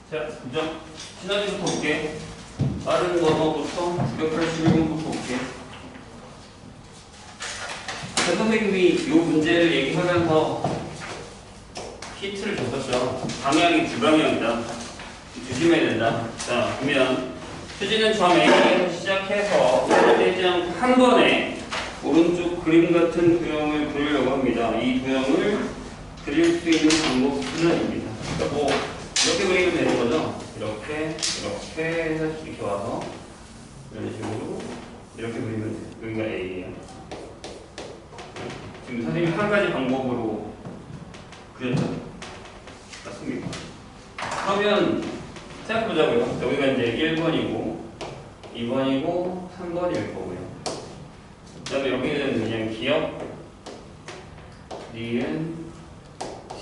자, 그죠? 시너지부터 볼게. 빠른 번호부터 981번부터 볼게. 자, 선생님이 이 문제를 얘기하면서 히트를 줬었죠. 방향이 두 방향이다. 조심해야 된다. 자, 보면 수지는 점 A에서 시작해서 세로되지 않고 한 번에 오른쪽 그림 같은 도형을 그리려고 합니다. 이 도형을 그릴 수 있는 방법 순환입니다. 그러니까 뭐 이렇게 그리면 되는 거죠. 이렇게 해서 이렇게 와서 이런 식으로 이렇게 그리면 돼요. 여기가 A예요. 지금 선생님이 한 가지 방법으로 그렸죠. 맞습니까? 그러면 생각해보자고요. 여기가 이제 1번이고 2번이고 3번일 거고요. 그 다음에 여기는 그냥 기억 니은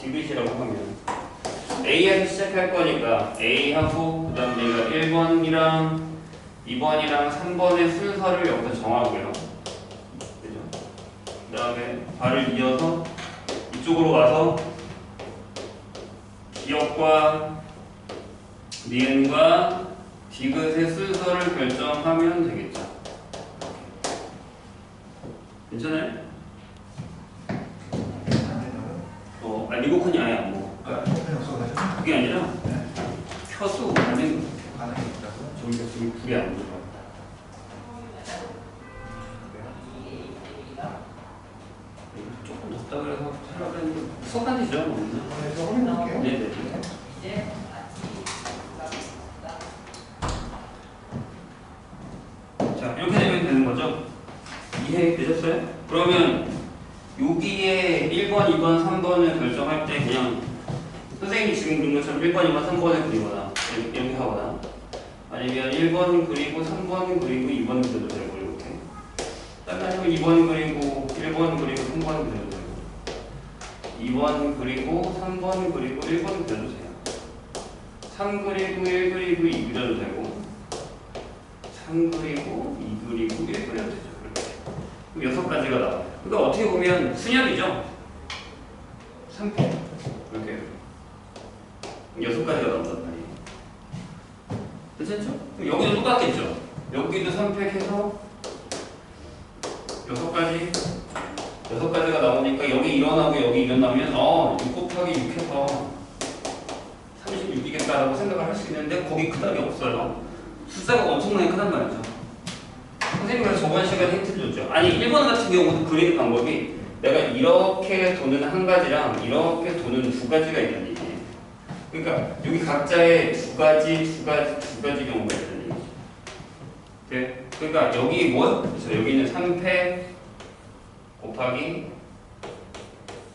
지그시라고 하면 A에서 시작할 거니까 A하고 그 다음에 내가 1번이랑 2번이랑 3번의 순서를 여기서 정하고요. 그죠? 그 다음에 발을 이어서 이쪽으로 와서 기억과 니은과 디귿의 순서를 결정하면 되겠죠. 괜찮아요? 리모컨이 아예 안 먹어. 그게 아니라 켜도 가능. 저기가 지금 불이 안 들어. 조금 덥다 그래서 하려고 했는데 속한지죠? 없나? 네네. 자, 이렇게 되면 되는 거죠? 이해되셨어요? 그러면 여기에 1번, 2번, 3번을 결정할 때 그냥 선생님이 지금 그린 것처럼 1번, 2번, 3번을 그리거나 이렇게 하거나 아니면 1번 그리고 3번 그리고 2번 그려도 되고 이렇게 아니면 2번 그리고 1번 그리고 3번 그려도 되고 2번 그리고 3번 그리고 1번 그려도 돼요. 3 그리고 1 그리고 2 그려도 되고 3 그리고 2 그리고 1 그려도 되죠. 그럼 6가지가 나와요. 그러니까 어떻게 보면 순열이죠. 3패 이렇게 6가지가 나온단 말이에요. 괜찮죠? 여기도 똑같겠죠. 여기도 3팩 해서 6가지가 나오니까 여기 일어나고 여기 일어나면 6 곱하기 6 해서 36이겠다라고 생각을 할 수 있는데 거기 그다음이 없어요. 숫자가 엄청나게 크단 말이죠. 선생님이 저번 시간에 힌트를 줬죠. 아니 1번 같은 경우도 그리는 방법이 내가 이렇게 도는 한 가지랑 이렇게 도는 두 가지가 있다는 얘기예요. 그러니까 여기 각자의 두 가지 경우가 있다는 얘기죠. 네? 그러니까 여기 그래서 여기는 3패 곱하기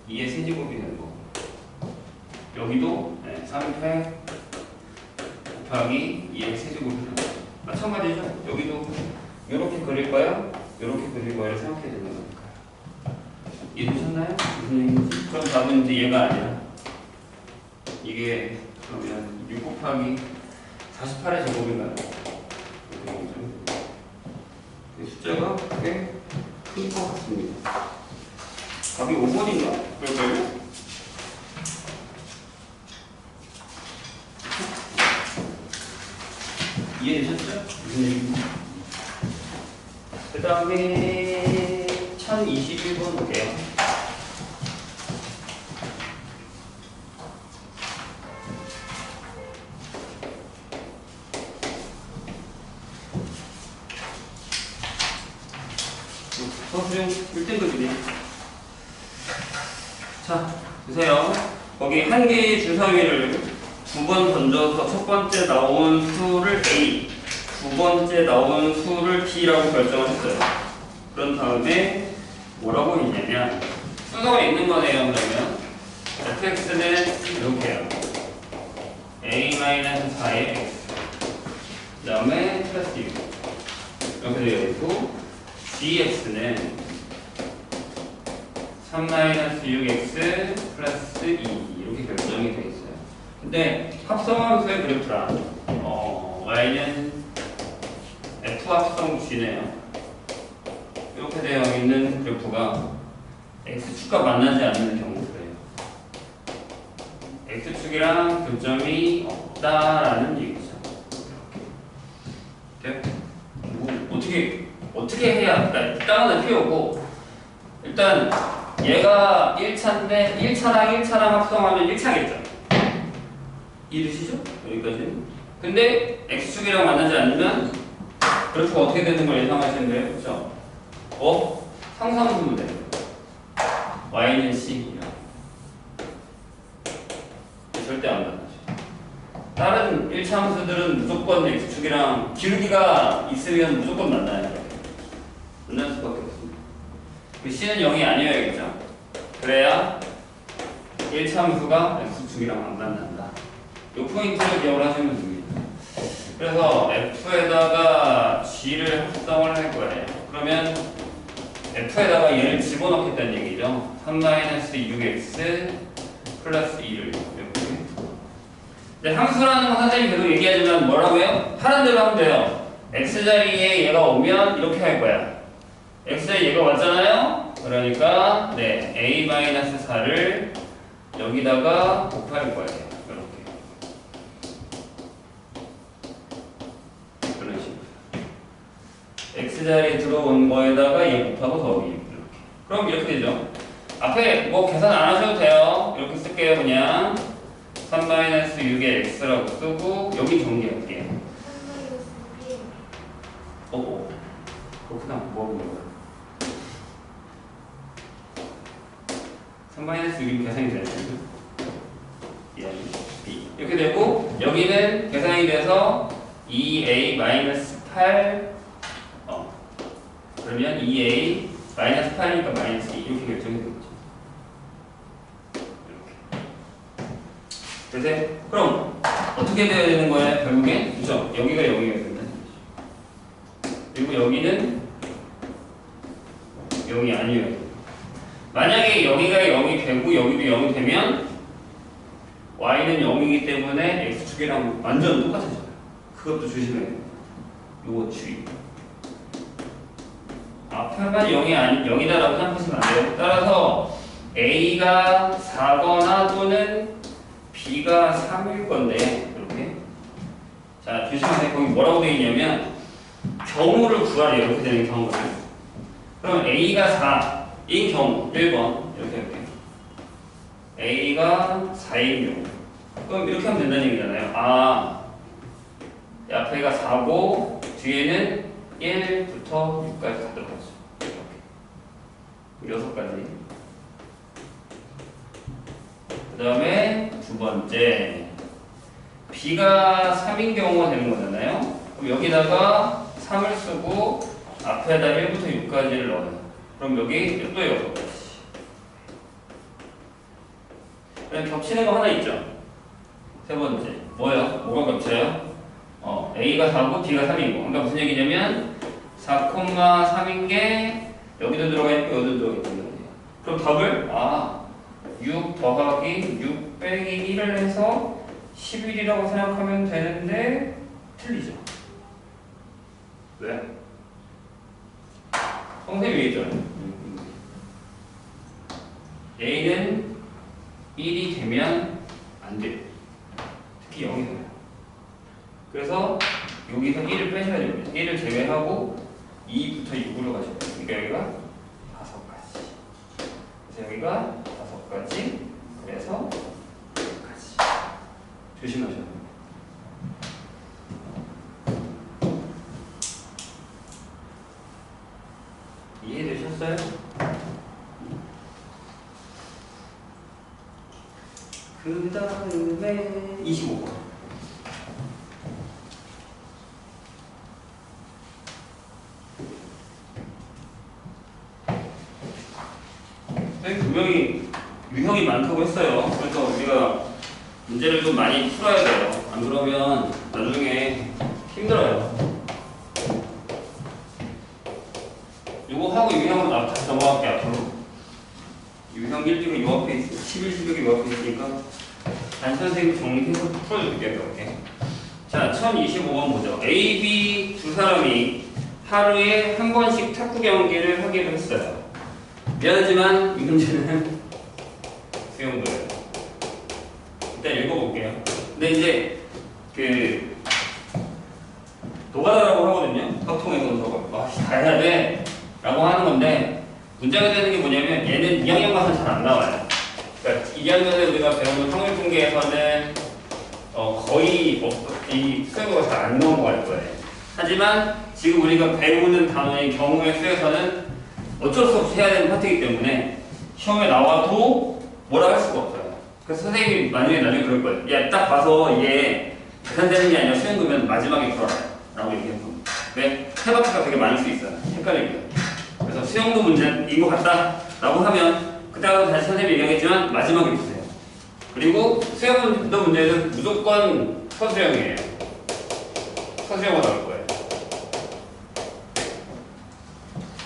2의 세제곱이 되는 거고 여기도 3패 곱하기 2의 세제곱이 되는 거고 마찬가지죠. 여기도 이렇게 그릴 거야, 이렇게 그릴 거야를 생각해야 되는 거니까. 이해되셨나요? 무슨 얘기인지? 그럼 답은 이제 얘가 아니라 이게 그러면 6 곱하기 48의 제곱인가요? 숫자가 꽤 큰 것 같습니다. 답이 5번인가? 그럴까요? 이해되셨죠? 무슨 얘기인지? 그 다음에 1021번 볼게요. 서술형 1등급이네. 자, 보세요. 거기 한 개의 주사위를 두 번 던져서 첫 번째 나온 수를 A, 두 번째 나온 수를 B라고 결정을 했어요. 그런 다음에 뭐라고 했냐면 순서가 있는 거네요. 그러면 fx는 이렇게요. a-4의 x 그 다음에 플러스 6 이렇게 되어 있고 gx는 3-6x 플러스 2 이렇게 결정이 되어 있어요. 근데 합성함수의 그래프란 y는 f 합성 g네요. 이렇게 되어 있는 그래프가 x축과 만나지 않는 경우예요. x축이랑 교점이 없다라는 얘기죠. 돼요? 뭐 어떻게 해야, 그러니까 일단은 필요고, 일단 얘가 1차인데 1차랑 1차랑 합성하면 1차겠죠. 이해되시죠? 여기까지는. 근데 x축이랑 만나지 않으면 그래프가 어떻게 되는 걸 예상하시면 돼요. 그렇죠? 상상하면 돼요. y는 c. 절대 안 만나죠. 다른 1차 함수들은 무조건 x축이랑 기울기가 있으면 무조건 만나요. 만날 수밖에 없습니다. c는 0이 아니어야겠죠. 그래야 1차 함수가 x축이랑 안 만난다. 이 포인트를 기억을 하시면 됩니다. 그래서 f에다가 g를 합성을 할 거예요. 그러면 f에다가 얘를 집어넣겠다는 얘기죠. 3-6x 플러스 2를 이렇게. 근데 함수라는 건 선생님이 계속 얘기하지만 뭐라고요? 하는 대로 하면 돼요. x자리에 얘가 오면 이렇게 할 거야. x자리에 얘가 왔잖아요? 그러니까 네, a-4를 여기다가 곱할 거예요. x자리에 들어온 거에다가 얘 곱하고 더하기 이렇게. 그럼 이렇게 되죠. 앞에 뭐 계산 안 하셔도 돼요. 이렇게 쓸게요. 그냥 3-6의 x라고 쓰고 여기 정리할게요. 그렇구나. 뭐 하는 거야? 3-6이 계산이 되죠. b 이렇게 되고 여기는 계산이 돼서 2a-8 그러면 2a 마이너스 8이니까 마이너스 2 이렇게 결정이 되겠죠. 이렇게. 되세요? 그럼 어떻게 되어야 되는 거예요? 결국엔 그죠? 여기가 0이어야 된다는 거죠. 그리고 여기는 0이 아니어야 돼요. 만약에 여기가 0이 되고 여기도 0이 되면 y는 0이기 때문에 x축이랑 완전 똑같아져요. 그것도 조심해야 돼요. 요거 주의. 앞에만 0이다라고 생각하시면 안 돼요. 따라서 A가 4거나 또는 B가 3일 건데, 이렇게. 자, 조심하세요. 거기 뭐라고 되어 있냐면, 경우를 구하래. 이렇게 되는 경우를. 그럼 A가 4인 경우, 1번. 이렇게. A가 4인 경우. 그럼 이렇게 하면 된다는 얘기잖아요. 앞에가 4고, 뒤에는 1부터 6까지 가도록 하죠. 이렇게. 6가지. 그 다음에 두 번째. B가 3인 경우가 되는 거잖아요. 그럼 여기다가 3을 쓰고 앞에다 1부터 6까지를 넣어요. 그럼 여기 또 6가지. 그럼 겹치는 거 하나 있죠. 세 번째. 뭐가 겹쳐요? A가 4고 B가 3이고. 그러니까 무슨 얘기냐면 4,3인 게 여기도 들어가 있고 여기도 들어가 있고. 그럼 답을 6 더하기 6 빼기 1을 해서 11이라고 생각하면 되는데 틀리죠. 왜? 선생님이 얘기했잖아요. A는 1이 되면 안 돼요. 특히 0이 돼요. 그래서 여기서 1을 빼셔야 됩니다. 1을 제외하고 2부터 6으로 가셔야 돼요. 그러니까 여기가 5가지. 그래서 여기가 5가지. 그래서 6가지. 조심하셔야 돼요. 이해되셨어요? 그 다음에 25번. 분명히 유형이 많다고 했어요. 그래서 우리가 문제를 좀 많이 풀어야 돼요. 안 그러면 나중에 힘들어요. 이거 하고 유형으로 다시 넘어갈게 앞으로. 유형 1쪽이 요 앞에 있어. 11쪽이 요 앞에 있으니까 단시 선생님 정리해서 풀어줄게요. 이렇게. 자, 1025번 보죠. A, B 두 사람이 하루에 한 번씩 탁구 경기를 하기로 했어요. 미안하지만 이 문제는 수용도예요. 일단 읽어볼게요. 근데 이제 거의 이 수용어가 잘 안 넘어갈 거예요. 하지만 지금 우리가 배우는 단어의 경우의 수에서는 어쩔 수 없이 해야 되는 파트이기 때문에 시험에 나와도 뭐라 할 수가 없어요. 그래서 선생님이 나중에 그럴 거예요. 야, 딱 봐서 이게 계산되는 게 아니라 수행되면 마지막에 풀어라 라고 얘기한 겁니다. 왜? 해박자가 되게 많을 수 있어요. 헷갈리고요. 그래서 수영도 문제인 것 같다 라고 하면 그때부터 다시 선생님이 얘기하겠지만 마지막에 푸세요. 그리고 수영도 문제는 무조건 서수영이에요. 서수영어 나올 거예요.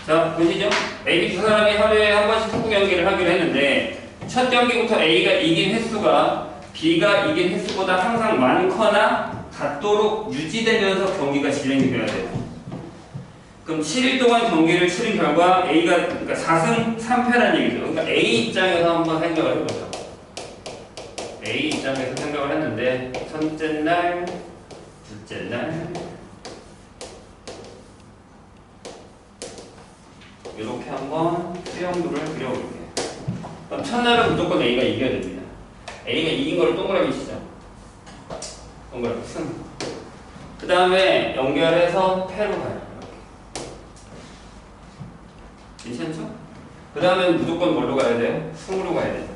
자, 보시죠. A, B 두 사람이 하루에 한 번씩 축구 경기를 하기로 했는데 첫 경기부터 A가 이긴 횟수가 B가 이긴 횟수보다 항상 많거나 같도록 유지되면서 경기가 진행이 돼야 돼요. 그럼 7일 동안 경기를 치른 결과 A가 그러니까 4승 3패라는 얘기죠. 그러니까 A 입장에서 한번 생각을 해보죠. A 입장에서 생각을 했는데 첫째 날, 둘째 날 이렇게 한번 수영도를 그려볼게요. 그럼 첫날은 무조건 A가 이겨야 됩니다. A가 이긴 거를 동그라미 치죠. 동그라미 승. 그 다음에 연결해서 패로 가요. 괜찮죠? 그 다음에 무조건 뭘로 가야 돼요? 승으로 가야 돼요.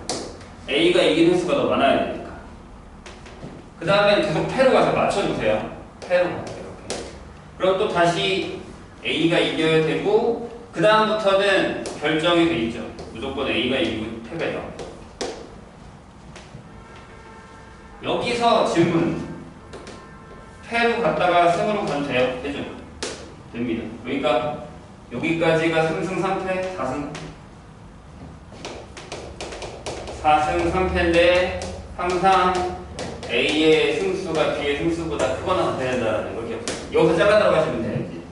A가 이긴 횟수가 더 많아야 되니까. 그 다음에 계속 패로 가서 맞춰주세요. 패로 가요. 이렇게. 그럼 또 다시 A가 이겨야 되고 그 다음부터는 결정이 돼 있죠. 무조건 A가 이기고 패가 나와요. 여기서 질문. 패로 갔다가 승으로 가도 돼요? 되죠? 됩니다. 그러니까 여기까지가 3승 3패, 4승 3패인데 항상 A의 승수가 B의 승수보다 크거나 같아야 된다는 걸 기억해요. 여기서 잘라 들어가시면 돼야지.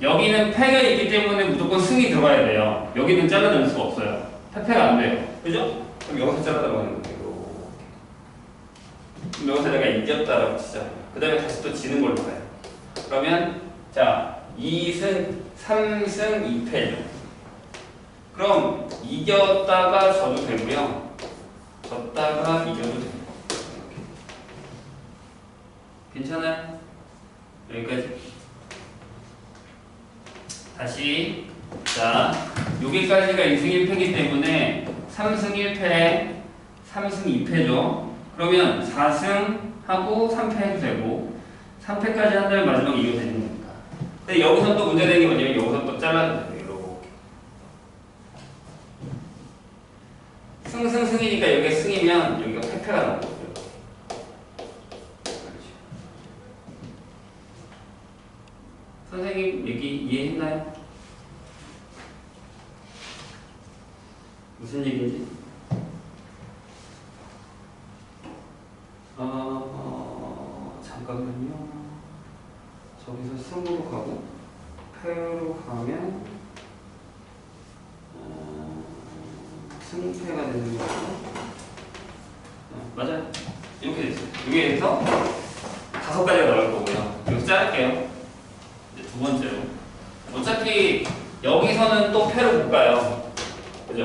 여기는 패가 있기 때문에 무조건 승이 들어가야 돼요. 여기는 잘라 넣을 수가 없어요. 패가 안 돼요. 그죠? 그럼 여기서 잘라 들어가는 거예요. 그럼 여기서 내가 이겼다라고 치잖아요. 그 다음에 다시 또 지는 걸로 가요. 그러면 자 2승, 3승, 2패죠. 그럼 이겼다가 져도 되고요. 졌다가 이겨도 돼요. 괜찮아요? 여기까지. 하시. 자, 여기까지가 2승 1패이기 때문에 3승 1패, 3승 2패죠. 그러면 4승 하고 3패 해도 되고 3패까지 한다면 마지막에 이겨도 되는 거니까. 근데 여기서 또 문제되는 게 뭐냐면 여기서 또 잘라도 돼요. 이렇게. 승이니까 여기가 승이면 여기가 패패가 나오는 거죠. 선생님 얘기 이해했나요? 무슨 얘기인지? 잠깐만요. 저기서 승으로 가고 패로 가면 승패가 되는 거죠. 맞아요. 이렇게 됐어요. 여기에서 5가지가 나올 거고요. 여기서 자를게요. 이제 두 번째로. 어차피 여기서는 또 패로 못 가요. 그죠?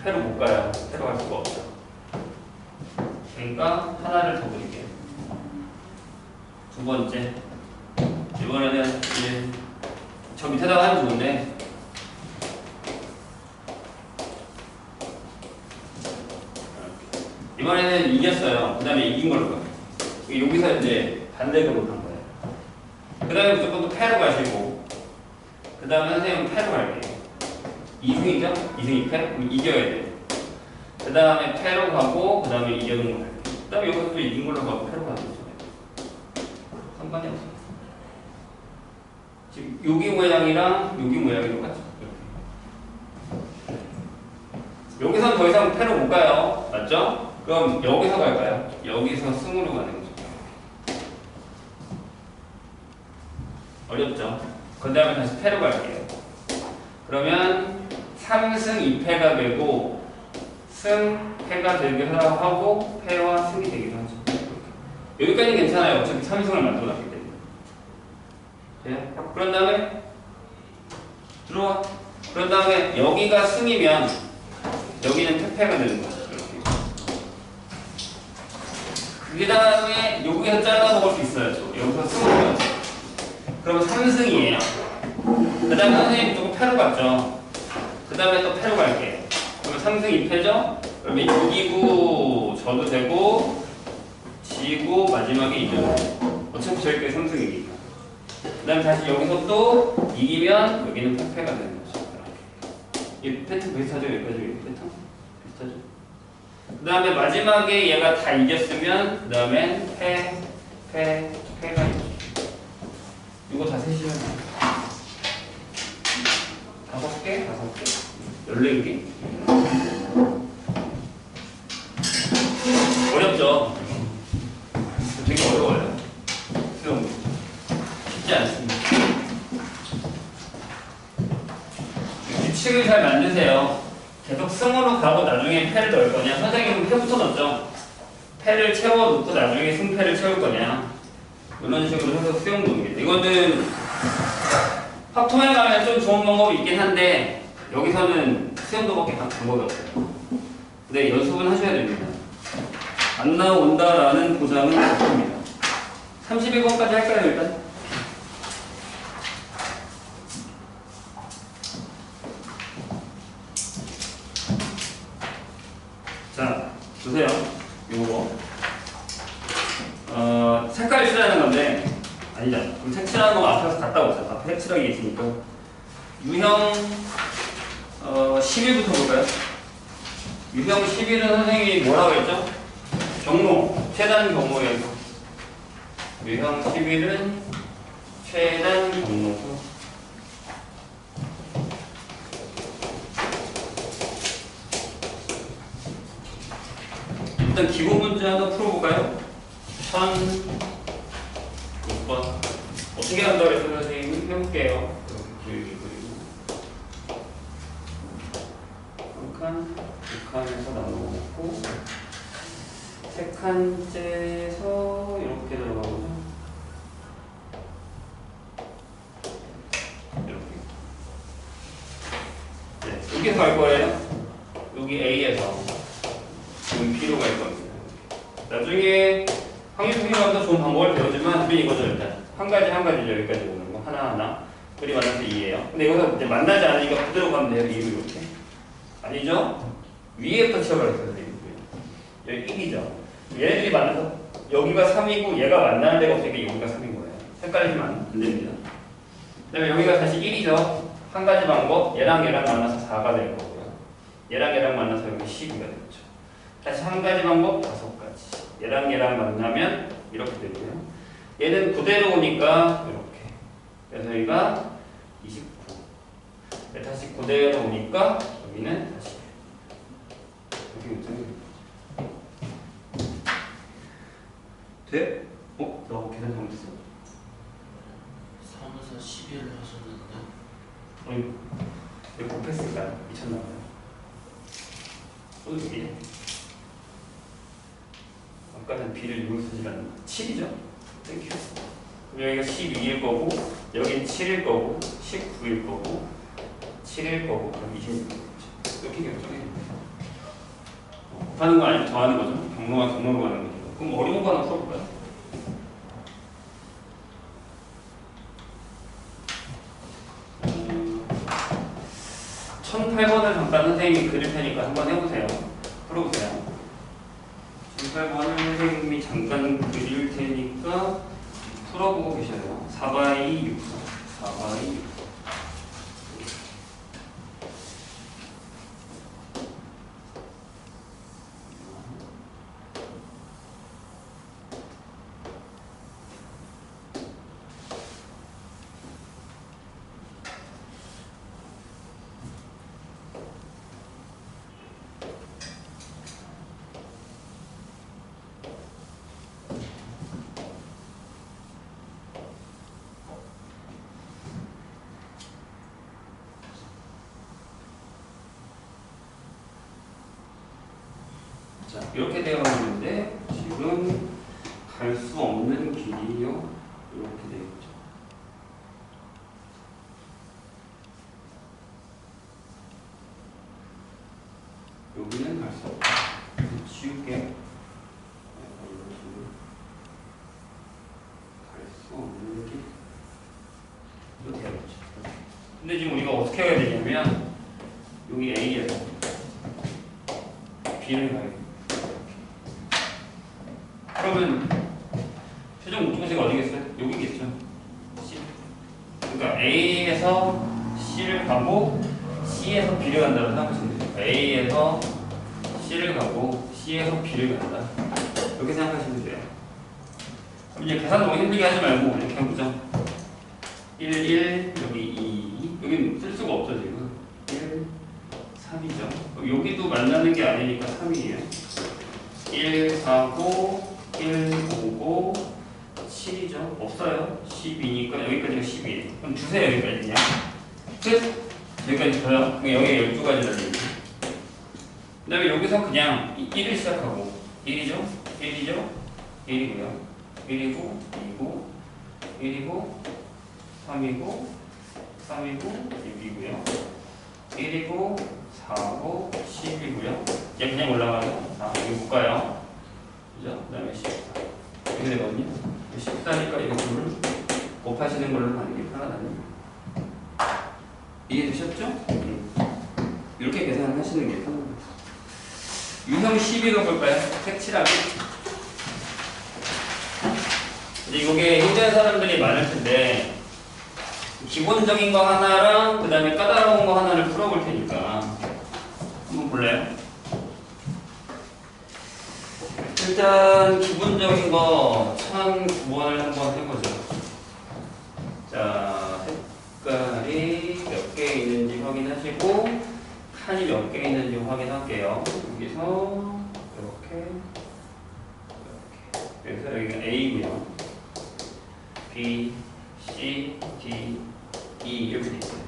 패로 못 가요. 패로 갈 수가 없죠. 그러니까 하나를 더 그릴게요. 두 번째. 이번에는 저 밑에다가 하면 좋은데 이번에는 이겼어요. 그 다음에 이긴 걸로 가요. 여기서 이제 반대급으로 간 거예요. 그 다음에 무조건 또 패로 가시고 그 다음에 선생님은 패로 갈게요. 2승이죠? 2승 2패? 그럼 이겨야 돼요. 그 다음에 패로 가고 그 다음에 이겨는 걸로 갈게요. 그 다음에 여기서 또 이긴 걸로 가고 패로 가는 거죠. 상관이 없어요. 지금 여기 모양이랑 여기 모양이 똑같죠? 여기서는 더 이상 패로 못 가요. 맞죠? 그럼 여기서 갈까요? 여기서 승으로 가는 거죠. 어렵죠? 그 다음에 다시 패로 갈게요. 그러면 3승 2패가 되고 승, 패가 되기도 하고 패와 승이 되기도 하죠. 여기까지는 괜찮아요. 어차피 3승을 만들어놨기 때문에. 돼요? 그런 다음에 들어와. 그런 다음에 여기가 승이면 여기는 패패가 되는 거죠. 이렇게. 그 다음에 여기서 잘라 먹을 수 있어요. 또. 여기서 승으로. 그러면 3승이에요. 그 다음에 선생님 조금 패로 갔죠. 그 다음에 또 패로 갈게요. 그러면 3승 2패죠? 그러면 이기고 져도 되고 지고 마지막에 이겨도 어차피 저희까지 3승이니까. 그 다음에 다시 여기서 또 이기면 여기는 패가 되는 거죠. 이 패턴 비슷하죠? 여기까지 패턴 비슷하죠? 그 다음에 마지막에 얘가 다 이겼으면 그 다음에 패가 있죠. 이거 다 세시면 5개? 14개? 어렵죠? 되게 어려워요. 수영 쉽지 않습니다. 규칙을 잘 만드세요. 계속 승으로 가고 나중에 패를 넣을 거냐? 선생님은 패부터 넣었죠? 패를 채워놓고 나중에 승패를 채울 거냐? 이런 식으로 해서 수영 노는 게 이거는 확통에 가면 좀 좋은 방법이 있긴 한데 여기서는 수영도밖에 방법이 없어요. 근데 연습은 하셔야 됩니다. 안 나온다라는 보장은 없습니다. 31번까지 할까요 일단? 자, 보세요. 요거 색깔 칠하는 건데 아니죠. 그럼 색칠하는 거 앞에서 갔다 오세요. 앞에 색칠하는 게 있으니까 유형 11부터 볼까요? 유형 11은 선생님이 뭐라고 했죠? 경로, 최단 경로에서 유형 11은 최단 경로수 일단 기본 문제 하나 풀어볼까요? 1006번 어떻게 한다고 해서 선생님 해볼게요. 길게 그리고 한 칸, 두 칸에서 나눠먹고 세 칸째에서 이렇게 들어가거든요. 이렇게 네, 여기서 갈 거예요. 여기 A에서 여기 B로 갈 겁니다. 나중에 확률수학보다 좋은 방법을 배우지만 우리 이거죠. 일단 한 가지죠. 여기까지 오는 거 하나하나 둘이 만나서 2예요. 근데 여기서 이제 만나지 않으니까 그대로 가면 돼요. 2로 이렇게 아니죠? 위에부터 치워버렸어요. 여기 1이죠. 얘네들이 만나서 여기가 3이고 얘가 만나는 데가 어떻게 여기가 3인 거예요. 헷갈리시면 안 됩니다. 그 다음에 여기가 다시 1이죠. 한 가지 방법 얘랑 만나서 4가 될 거고요. 얘랑 만나서 여기 12가 되겠죠. 다시 한 가지 방법 5가지. 얘랑 만나면 이렇게 되고요. 얘는 9대로 오니까 이렇게. 그래서 여기가 29. 다시 9대로 오니까 여기는 다시 이렇게 되죠. 돼? 너 계산 잘못했어. 3에서 11을 하셨는데 어이, 왜 곱했을까요? 미쳤나봐요. 또 이게 아까는 B를 6을 쓰지 않는 7이죠? 땡큐. 그럼 여기가 12일 거고 여긴 7일 거고 19일 거고 7일 거고 그럼 26일 거죠. 이렇게 결정해야 됩니다. 곱하는 거 아니면 더하는 거죠? 경로가 경로로 가는 거죠. 그럼 어려운 거 하나 풀어볼까요? 음, 1008번을 잠깐 선생님이 그릴 테니까 한번 해보세요. 풀어보세요. 1008번을 선생님이 잠깐 그릴 테니까 풀어보고 계셔요. 4x 6. 4x 6. 자, 이렇게 되어 있는데 지금 갈 수 없는 길이요. 이렇게 되어 있죠. 여기는 갈 수 없다. 지울게요. 근데 지금 우리가 어떻게 해야 되냐면 여기 A에서 B를 가야 돼. 그러면 최종 목적지가 어디겠어요? 여기겠죠. C. 그러니까 A에서 C를 가고 C에서 B를 간다고 생각하시면 돼요. A에서 C를 가고 C에서 B를 간다. 이렇게 생각하시면 돼요. 그럼 이제 계산 너무 힘들게 하지 말고 이렇게 해보죠. 1, 1, 여기 2. 여긴 쓸 수가 없죠, 지금. 1, 3이죠. 여기도 만나는 게 아니니까 3이에요. 1, 4, 9, 1, 5, 9, 7이죠. 없어요. 12니까 여기까지가 12예요. 그럼 주세요, 여기까지 그냥. 끝! 여기까지 줘요. 그럼 여기에 12가지 달리죠. 그 다음에 여기서 그냥 1을 시작하고 1이죠? 1이죠? 1이고요. 1이고 2고 1이고 3이고 3이고 6이고요. 1이고 4고 10이고요. 얘 그냥 올라가요. 자, 여기 볼까요? 그죠? 그 다음에 14. 이렇게 되거든요. 14니까 이거 둘을 곱하시는 걸로 하는 게 편하다는. 이해되셨죠? 이렇게 계산을 하시는 게 편합니다. 유형 12가 볼까요? 색칠하기. 이제 이게 힘든 사람들이 많을 텐데 기본적인 거 하나랑 그 다음에 까다로운 거 하나를 풀어볼 테니까 한번 볼래요? 일단 기본적인 거 1009번을 한번 해보죠. 자, 색깔이 몇 개 있는지 확인하시고 칸이 몇 개 있는지 확인할게요. 여기서 이렇게 그래서 여기가 A고요. B, C, D, E 이렇게 돼 있어요.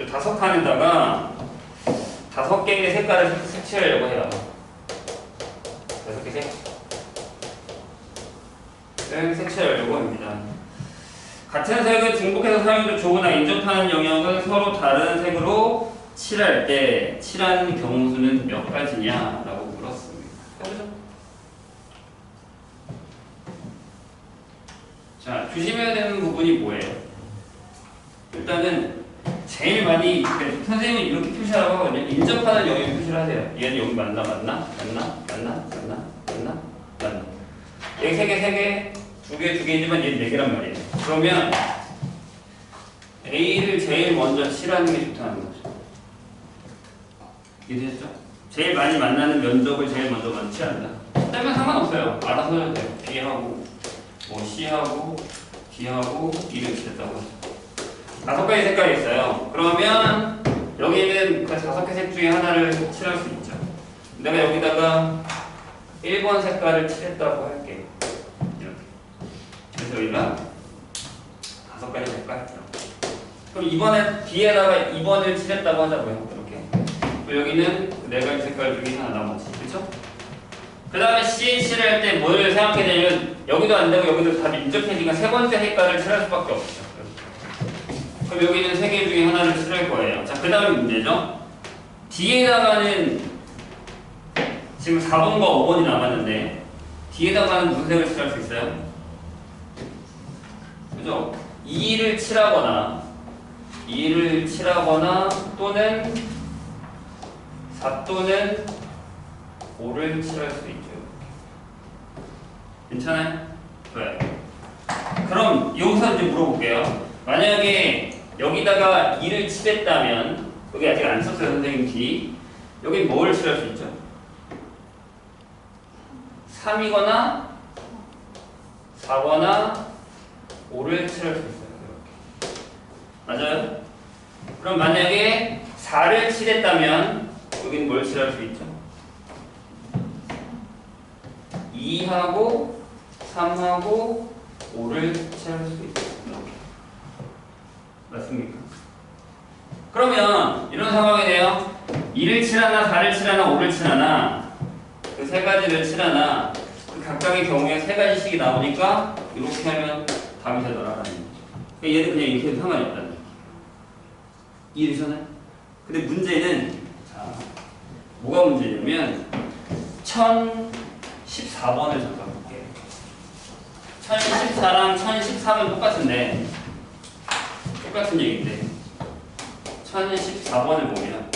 이 5칸에다가 5개의 색깔을 색칠하려고 해요. 5개 색을 색칠하려고 합니다. 같은 색을 중복해서 사용해도 좋으나 인접하는 영역을 서로 다른 색으로 칠할 때 칠하는 경우수는 몇 가지냐라고 물었습니다. 해보죠. 자, 조심해야 되는 부분이 뭐예요? 일단은 제일 많이 선생님이 이렇게 표시하라고 하거든요. 인접하는 영역 표시를 하세요. 얘는 여기 맞나? 여기 3개, 2개지만 얘는 4개란 말이에요. 그러면 A를 제일 먼저 칠하는 게 좋다는 거죠. 이해되셨죠? 제일 많이 만나는 면적을 제일 먼저 칠한다. 떼면 상관없어요. 알아서 해도 돼요. B하고 뭐 C하고 D하고 E를 칠했다고 하죠. 5가지 색깔이 있어요. 그러면 여기는 그 5개 색 중에 하나를 칠할 수 있죠. 내가 여기다가 1번 색깔을 칠했다고 할게요. 이렇게. 그래서 여기가 5가지 색깔. 이렇게. 그럼 이번에 B에다가 2번을 칠했다고 하자고요. 이렇게. 여기는 4가지 색깔 중에 하나 나머지. 그렇죠? 그 다음에 C 칠할 때 뭘 생각해야 되냐면 여기도 안 되고 여기도 다 민접해지니까 3번째 색깔을 칠할 수밖에 없죠. 그럼 여기는 3개 중에 하나를 칠할 거예요. 자, 그 다음에 문제죠. D에다가는 지금 4번과 5번이 남았는데 D에다가는 무슨 색을 칠할 수 있어요? 그죠? 2를 칠하거나 또는 4 또는 5를 칠할 수 있죠. 괜찮아요? 좋아요. 그럼 여기서 이제 물어볼게요. 만약에 여기다가 2를 칠했다면 여기 아직 안 썼어요, 선생님 D. 여기 뭘 칠할 수 있죠? 3이거나 4거나 5를 칠할 수 있어요. 이렇게. 맞아요? 그럼 만약에 4를 칠했다면 여기는 뭘 칠할 수 있죠? 2하고 3하고 5를 칠할 수 있어요. 이렇게. 맞습니까? 그러면 이런 상황이네요. 2를 칠하나 4를 칠하나 5를 칠하나 그 3가지를 칠하나 그 각각의 경우에 3가지씩이 나오니까 이렇게 하면 답이 되더라라는 거죠. 그러니까 얘는 그냥 이렇게 해도 상관이 없다는 거죠. 이해되셨나요? 근데 문제는 자, 뭐가 문제냐면 1014번을 잠깐 볼게요. 1014랑 1013은 똑같은 얘기인데 1014번을 보면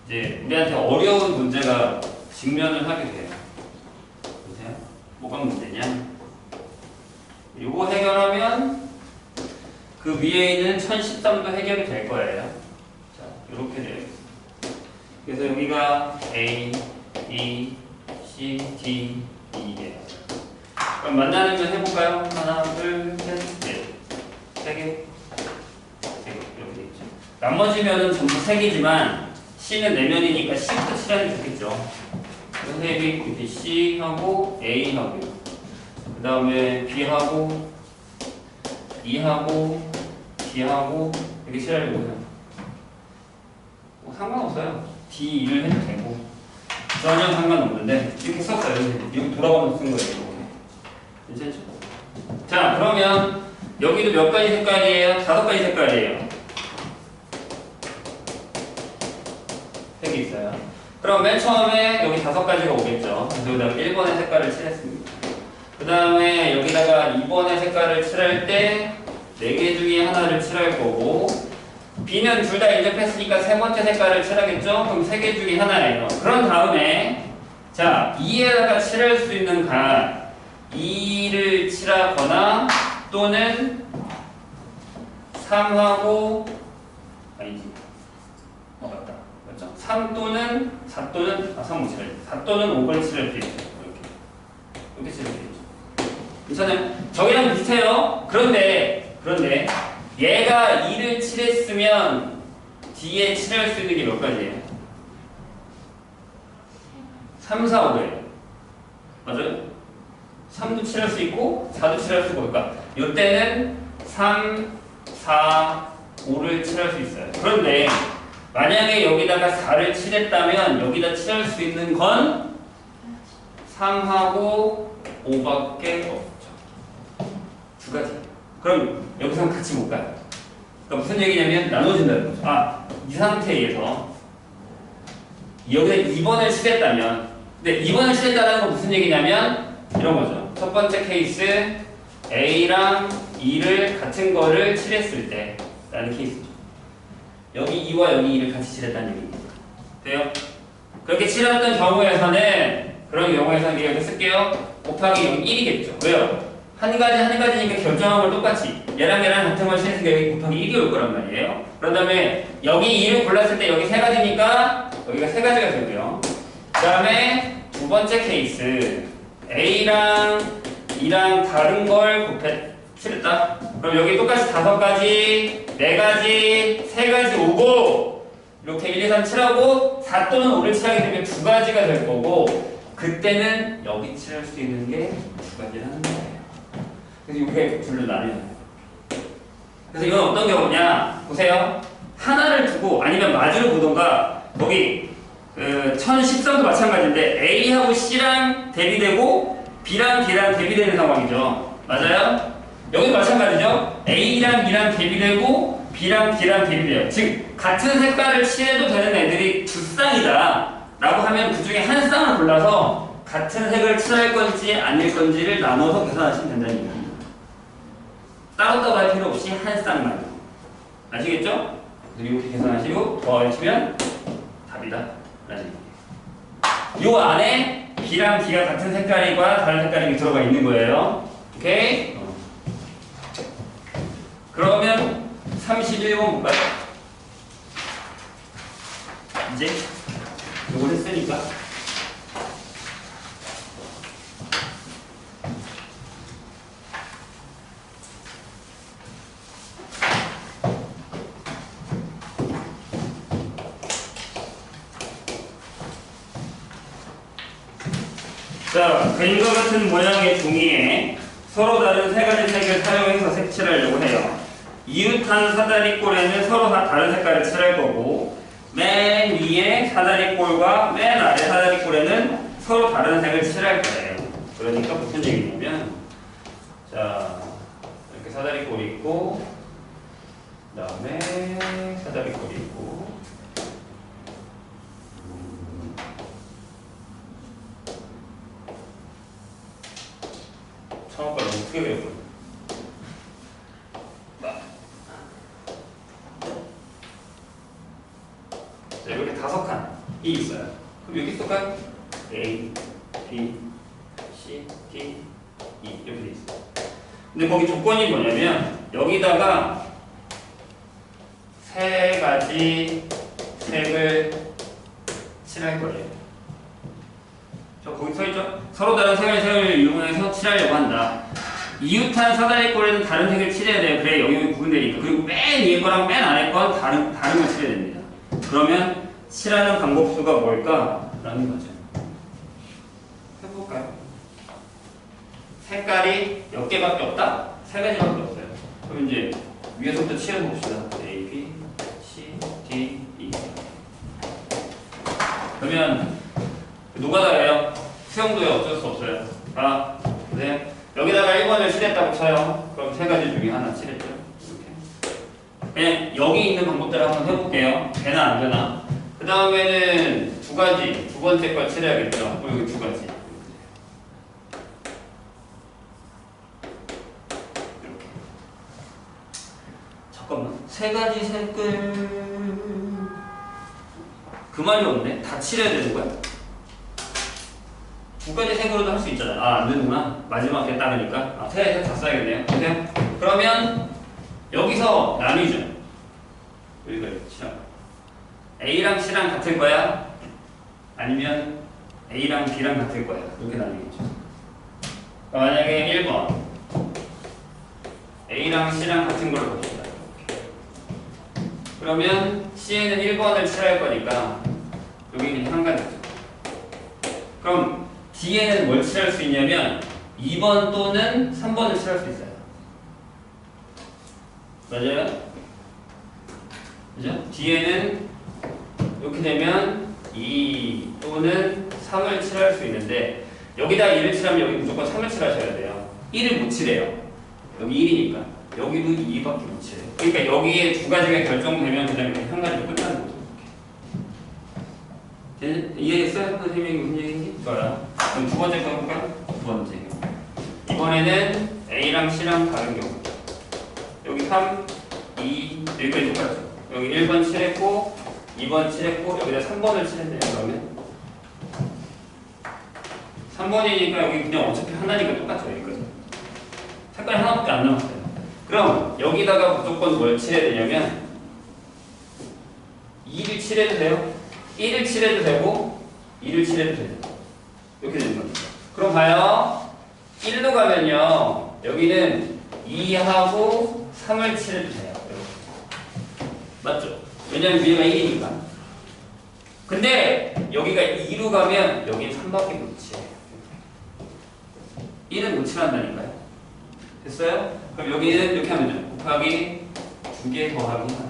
이제 우리한테 어려운 문제가 직면을 하게 돼요. 보세요. 뭐가 문제냐? 요거 해결하면 그 위에 있는 1013도 해결이 될 거예요. 자, 이렇게 되어 있어요. 그래서 여기가 A, B, C, D, E예요. 그럼 만나는 면 해볼까요? 하나, 둘, 셋, 넷. 3개. 3개. 이렇게 되겠죠. 나머지 면은 전부 3개지만 C는 4면이니까 C부터 칠하는 게 좋겠죠. 선생님이 이렇게 C하고 A하고 그 다음에 B하고 E하고 D하고 이렇게 칠하려고 해요. 뭐 상관없어요. D1을 해도 되고 전혀 상관없는데 이렇게 썼어요. 여기 돌아가면서 쓴 거예요. 괜찮죠? 자, 그러면 여기도 몇 가지 색깔이에요? 5가지 색깔이에요. 색이 있어요. 그럼 맨 처음에 여기 5가지가 오겠죠. 그래서 여기다가 1번의 색깔을 칠했습니다. 그 다음에 여기다가 2번의 색깔을 칠할 때 4개 중에 하나를 칠할 거고 B는 둘 다 인접했으니까 3번째 색깔을 칠하겠죠? 그럼 3개 중에 하나예요. 그런 다음에 자, 2에다가 칠할 수 있는 각 2를 칠하거나 또는 3하고 아니지 맞다. 맞죠? 3 또는 4 또는 3 못 칠해야지. 4 또는 5번 칠할 수 있어요. 이렇게 칠할 수 있죠. 괜찮아요? 저기랑 비슷해요. 그런데 얘가 2를 칠했으면 D에 칠할 수 있는 게 몇 가지예요? 3, 4, 5예요. 맞아요? 3도 칠할 수 있고 4도 칠할 수 있고 그러니까 이때는 3, 4, 5를 칠할 수 있어요. 그런데 만약에 여기다가 4를 칠했다면 여기다 칠할 수 있는 건 3하고 5밖에 없죠. 2가지. 그럼 여기서는 같이 못 가요. 그러니까 무슨 얘기냐면 나눠진다는 거죠. 아, 이 상태에서 여기다 2번을 칠했다면 근데 2번을 칠했다는 건 무슨 얘기냐면 이런 거죠. 첫 번째 케이스 A랑 E를 같은 거를 칠했을 때 라는 케이스죠. 여기 2와 여기 2를 같이 칠했다는 얘기입니다. 돼요? 그렇게 칠했던 경우에서는 그런 경우에서는 이렇게 쓸게요. 곱하기 여기 1이겠죠. 왜요? 한 가지니까 결정한 걸 똑같이 얘랑 같은 걸 칠했으니까 여기 곱하기 1이 올 거란 말이에요. 그런 다음에 여기 2를 골랐을 때 여기 3가지니까 여기가 3가지가 되고요. 그 다음에 두 번째 케이스 A랑 E랑 다른 걸 칠했다. 그럼 여기 똑같이 5가지, 4가지, 3가지 오고 이렇게 1, 2, 3 칠하고 4 또는 5를 칠하게 되면 2가지가 될 거고 그때는 여기 칠할 수 있는 게 2가지라는 거예요. 그래서 이렇게 둘로 나뉘어요. 그래서 이건 어떤 경우냐? 보세요. 하나를 두고 아니면 마주를 보던가 거기 1013도 마찬가지인데 A하고 C랑 대비되고 B랑 D랑 대비되는 상황이죠. 맞아요? 여기도 마찬가지죠. A랑 E랑 대비되고 B랑 D랑 대비돼요. 즉 같은 색깔을 칠해도 되는 애들이 두 쌍이다 라고 하면 그 중에 한 쌍을 골라서 같은 색을 칠할 건지 아닐 건지를 나눠서 계산하시면 된다는 얘기입니다. 따로따로 할 필요 없이 한 쌍만. 아시겠죠? 이렇게 계산하시고 더하시면 답이다 라는 얘기예요. 요 안에 B랑 D가 같은 색깔이과 다른 색깔이 들어가 있는 거예요. 오케이? 그러면 31번 볼까요? 이제 요걸 했으니까 자, 그림과 같은 모양의 종이에 서로 다른 3가지 색을 사용해서 색칠하려고 해요. 이웃한 사다리꼴에는 서로 다른 색깔을 칠할 거고 맨 위에 사다리꼴과 맨 아래 사다리꼴에는 서로 다른 색을 칠할 거예요. 그러니까 무슨 얘기냐면 자, 이렇게 사다리꼴이 있고 그 다음에 사다리꼴이 있고 처음과 너무 크게 배웠거든요. E 있어요. 그럼 여기 쓸까요? A, B, C, D, E 이렇게 돼 있어요. 근데 거기 조건이 뭐냐면 여기다가 세 가지 색을 칠할 거예요. 저 거기 써있죠? 서로 다른 세 가지 색을 이용해서 칠하려고 한다. 이웃한 사다리 꼴에는 다른 색을 칠해야 돼요. 그래 여기 구분되니까. 그리고 맨 위에 거랑 맨 아래 건 다른 걸 칠해야 됩니다. 그러면 칠하는 방법수가 뭘까? 라는 거죠. 해볼까요? 색깔이 몇 개밖에 없다? 세 가지밖에 없어요. 그럼 이제 위에서부터 칠해봅시다. A, B, C, D, E. 그러면 노가다예요. 수영도에 어쩔 수 없어요. 네. 여기다가 1번을 칠했다고 쳐요. 그럼 세 가지 중에 하나 칠했죠. 이렇게. 그냥 여기 있는 방법대로 한번 해볼게요. 되나 안 되나? 그 다음에는 두 번째 걸 칠해야겠죠. 여기 두 가지. 이렇게. 잠깐만. 세 가지 색을 그 말이 없네. 다 칠해야 되는 거야? 두 가지 색으로도 할 수 있잖아. 안 되는구나. 마지막에 따르니까. 세 가지 색 다 써야겠네요. 보세요. 그러면 여기서 나뉘죠. 여기가 칠하고. A랑 C랑 같을 거야? 아니면 A랑 B랑 같을 거야? 이렇게 나뉘겠죠. 그러니까 만약에 1번 A랑 C랑 같은 걸로 봅시다. 그러면 C에는 1번을 칠할 거니까 여기는 한 가지죠. 그럼 D에는 뭘 칠할 수 있냐면 2번 또는 3번을 칠할 수 있어요. 맞아요? 그죠? D에는 이렇게 되면 2 또는 3을 칠할 수 있는데 여기다 2를 칠하면 여기 무조건 3을 칠하셔야 돼요. 1을 못 칠해요. 여기 1이니까. 여기도 2밖에 못 칠해요. 그러니까 여기에 두 가지가 결정되면 그 다음에 한 가지로 끝나는 거죠. 이해했어요? 선생님이 무슨 얘기인지? 좋아요. 그럼 두 번째 거 해볼까요? 두 번째. 이번에는 A랑 C랑 다른 경우. 여기 3, 2, 여기까지 똑같죠. 여기 1번 칠했고 2번 칠했고 여기다 3번을 칠했네요. 그러면 3번이니까 여기 그냥 어차피 하나니까 똑같죠. 여기까지. 색깔이 하나밖에 안 남았어요. 그럼 여기다가 무조건 뭘 칠해야 되냐면 2를 칠해도 돼요. 1을 칠해도 되고 2를 칠해도 돼요. 이렇게 되는 거죠. 그럼 봐요. 1로 가면요. 여기는 2하고 3을 칠해도 돼요. 이렇게. 맞죠? 왜냐면 위에가 1이니까. 근데 여기가 2로 가면 여기는 3밖에 못 칠해요. 1은 못 칠한다니까요. 됐어요? 그럼 여기는 이렇게 하면 돼요. 곱하기 2개 더하기 하나.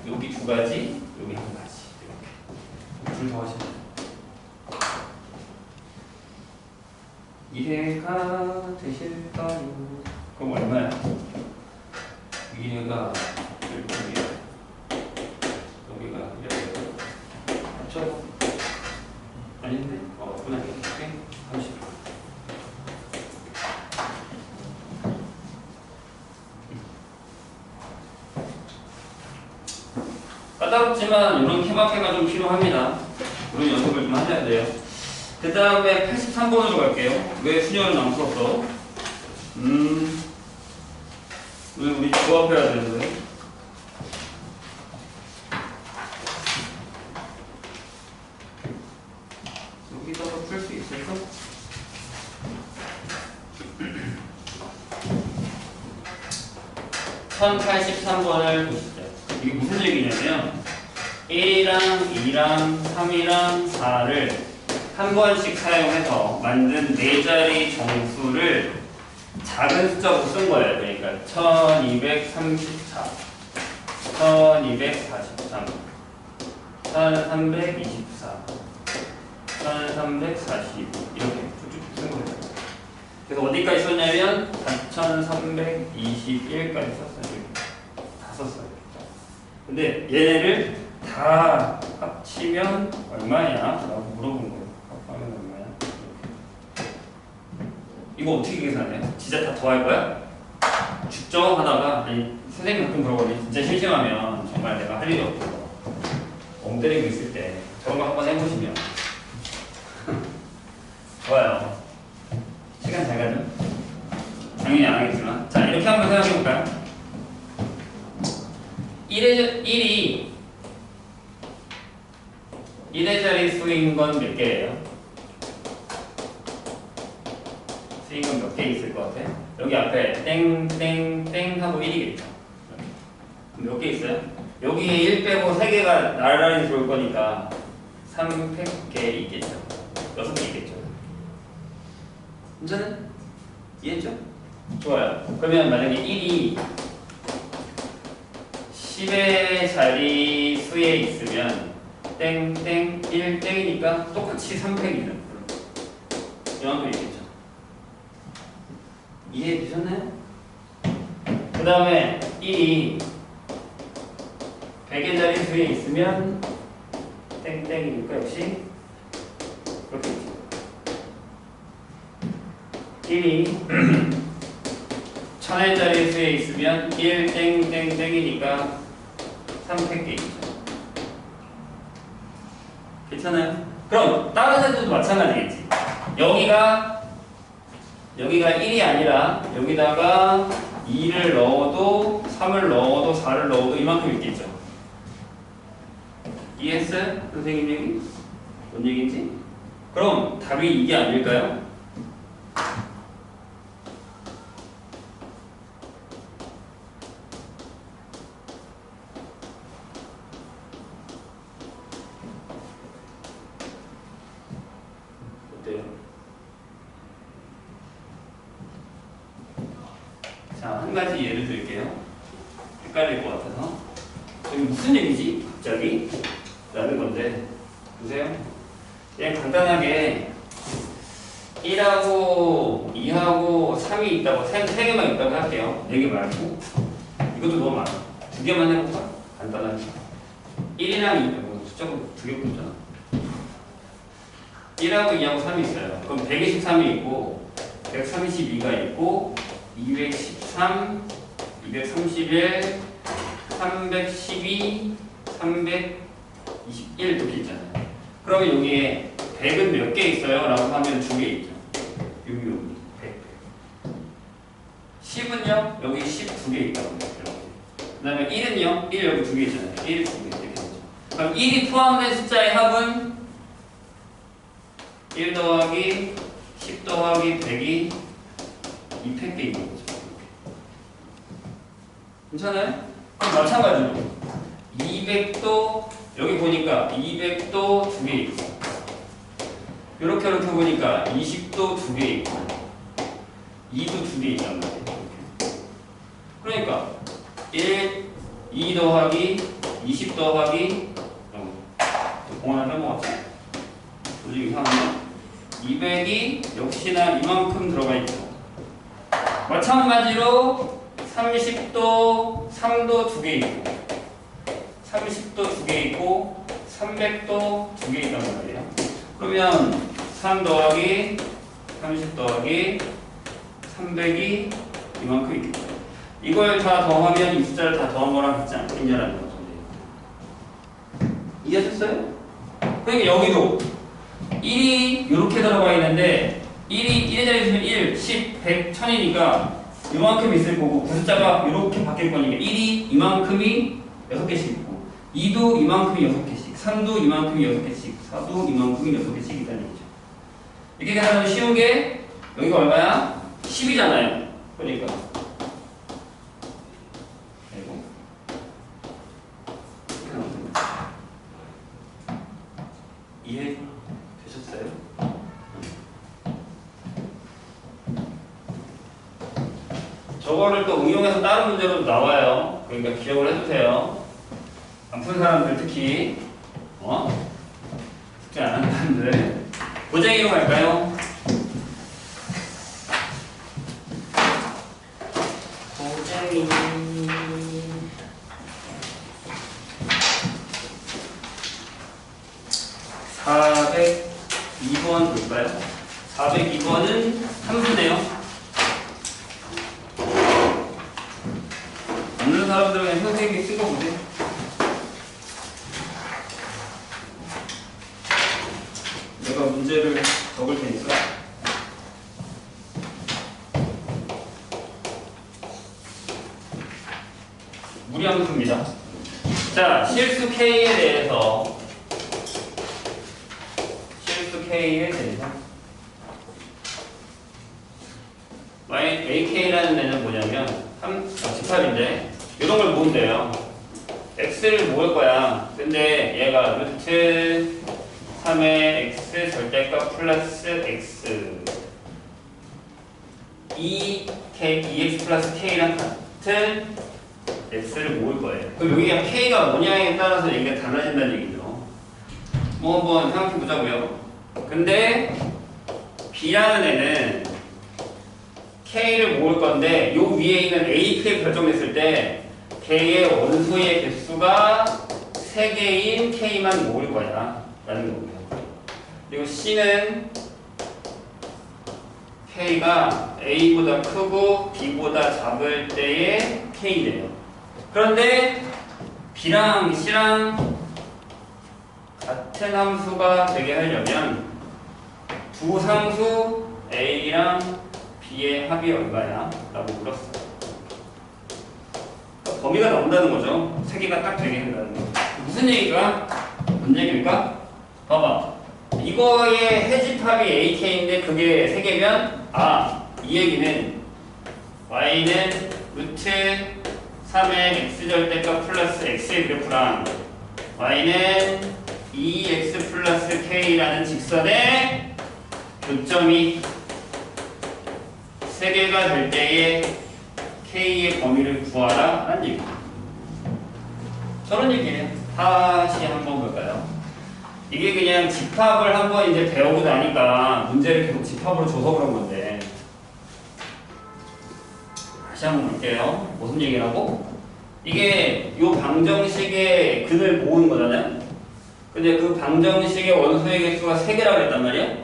여기 두 가지, 여기 한 가지. 이렇게. 둘 더하시면 돼요. 이해가 되실까요? 그럼 얼마야? 위에가 1분이야. 여기가 1이야. 합쳐? 아닌데? 분할해. 30. 까다롭지만 이런 케바케가 좀 필요합니다. 이런 연습을 좀 하셔야 돼요. 그 다음에 83번으로 갈게요. 왜 수녀를 안 풀었어? 왜 우리 조합해야 되는데? 여기다가 풀 수 있을까? (1083번을) 보시죠. 이게 무슨 얘기냐면 1이랑 2랑 3이랑 4를 한 번씩 사용해서 만든 네 자리 정수를 작은 숫자로 쓴 거예요. 그러니까 1234, 1243, 1324, 1345 이렇게 쭉쭉 쓴 거예요. 그래서 어디까지 썼냐면 4321까지 썼어요. 다 썼어요. 근데 얘네를 다 합치면 얼마냐? 라고 물어본 거예요. 합하면 얼마야? 이거 어떻게 계산해요? 진짜 다 더할 거야? 죽정하다가 아니 선생님 가끔 그러거든요. 진짜 심심하면 정말 정말 내가 할 일이 없고 멍 때리고 있을 때 저런 거 한번 해보시면 좋아요. 시간 잘 가죠? 당연히 안 하겠지만 자 이렇게 한번 생각해볼까요? 1의 자릿수인 건 몇 개예요? 수인 건 몇 개 있을 것 같아? 여기 앞에 땡땡땡 하고 1이겠죠? 몇 개 있어요? 여기에 1 빼고 3개가 나란히 들어올 거니까 3개 있겠죠? 6개 있겠죠? 괜찮아요? 이해했죠? 좋아요. 그러면 만약에 1이 10의 자릿수에 있으면 땡땡 1 땡이니까 똑같이 3팩이죠. 이만큼 있겠죠. 이해되셨나요? 그 다음에 1이 100의 자릿수에 있으면 땡땡이니까 역시 그렇게 있죠. 1이 1000의 자릿수에 있으면 1 땡땡땡이니까 3팩 있죠. 괜찮아요? 그럼 다른 애들도 마찬가지겠지. 여기가 1이 아니라 여기다가 2를 넣어도 3을 넣어도 4를 넣어도 이만큼 있겠죠. 이해했어요? 선생님 얘기? 뭔 얘기인지? 그럼 답이 이게 아닐까요? 자, 한 가지 예를 들게요. 헷갈릴 것 같아서. 여기 무슨 얘기지? 갑자기? 라는 건데. 보세요. 그냥 간단하게 1하고 2하고 3이 있다고, 3개만 있다고 할게요. 4개 말고. 이것도 너무 많아. 2개만 해볼까? 간단하게. 1이랑 2, 숫자가 2개 붙잖아. 1하고 2하고 3이 있어요. 그럼 123이 있고, 132가 있고, 213, 231, 312, 321 이렇게 있잖아요. 그러면 여기에 100은 몇 개 있어요? 라고 하면 2개 있죠. 여기 100. 10은요? 여기 12개 있다고. 그 다음에 1은요? 1 여기 2개 있잖아요. 1, 2개 이렇게 되죠. 그럼 1이 포함된 숫자의 합은 1 더하기 10 더하기 100이 2팩 게 있는 거죠. 괜찮아요? 그럼 마찬가지로 200도 여기 보니까 200도 2개 있고 이렇게 보니까 20도 2개 있고 2도 2개 있단 말이에요. 그러니까 2 더하기 20 더하기 공 하나 빼먹었지? 도저히 이상하네. 200이 역시나 이만큼 들어가 있죠. 마찬가지로 30도 3도 2개 있고 30도 2개 있고 300도 2개 있단 말이에요. 그러면 3 더하기 30 더하기 300이 이만큼 있겠죠. 이걸 다 더하면 이 숫자를 다 더한 거랑 같지 않겠냐라는 거죠. 이해하셨어요? 그러니까 여기도 1이 이렇게 들어가 있는데 1의 자리에 있으면 1, 10, 100, 1000이니까 이만큼 있을 거고 그 숫자가 이렇게 바뀔 거니까 1이 이만큼이 6개씩 있고 2도 이만큼이 6개씩 3도 이만큼이 6개씩 4도 이만큼이 6개씩 있다는 얘기죠. 이렇게 계산하면 쉬운 게 여기가 얼마야? 10이잖아요. 그러니까 그리고 이렇게 나옵니다. 이해 되셨어요? 저거를 또 응용해서 다른 문제로도 나와요. 그러니까 기억을 해주세요. 안 푼 사람들 특히 숙제 안 하는 사람들 고쟁이로 갈까요? 고쟁이 402번 볼까요? 402번은 함수네요. 없는 사람들은 선생님이 쓴 거 보세요. K에 대해서 AK라는 애는 뭐냐면 집합인데 이런 걸 모으면 돼요. X를 모을 거야. 근데 얘가 루트 3의 X 절대값 플러스 X 2x 플러스 K랑 같은 X를 모을 거예요. 그럼 여기가 K가 뭐냐에 따라서 얘기가 달라진다는 얘기죠. 뭐 한번 생각해 보자고요. 근데 B라는 애는 K를 모을 건데 요 위에 있는 AK를 결정했을 때 걔의 원소의 개수가 3개인 K만 모을 거야 라는 거고요. 그리고 C는 K가 A보다 크고 B보다 작을 때의 K래요. 그런데 B랑 C랑 같은 함수가 되게 하려면 두 상수 A랑 B의 합이 얼마야? 라고 물었어요. 그러니까 범위가 나온다는 거죠. 세 개가 딱 되게 된다는 거. 무슨 얘기가? 뭔 얘기입니까? 봐봐. 이거의 해집합이 AK인데 그게 세 개면 이 얘기는 Y는 루트 3의 X절대값 플러스 X의 그래프랑 Y는 2X 플러스 K라는 직선의 교점이 3개가 될 때의 K의 범위를 구하라 라는 얘기입니다. 저런 얘기예요. 다시 한번 볼까요? 이게 그냥 집합을 한번 이제 배우고 나니까 문제를 계속 집합으로 줘서 그런 건데 다시 한번 볼게요. 무슨 얘기라고? 이게 요 방정식의 근을 모으는 거잖아요. 근데 그 방정식의 원소의 개수가 3개라고 했단 말이야.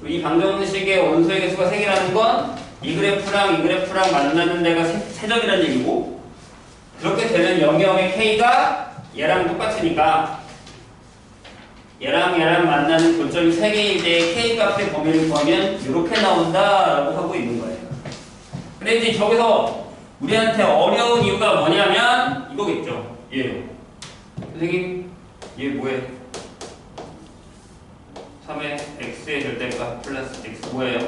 이 방정식의 원소의 개수가 3개라는 건 이 그래프랑 이 그래프랑 만나는 데가 세점이라는 얘기고, 그렇게 되는 영역의 K가 얘랑 똑같으니까 얘랑 만나는 교점이 3개일 때 K 값의 범위를 구하면 이렇게 나온다라고 하고 있는 거예요. 근데 이제 저기서 우리한테 어려운 이유가 뭐냐면 이거겠죠. 얘요. 선생님, 얘 뭐예요? 3의 X의 절대값 플러스 X 뭐예요?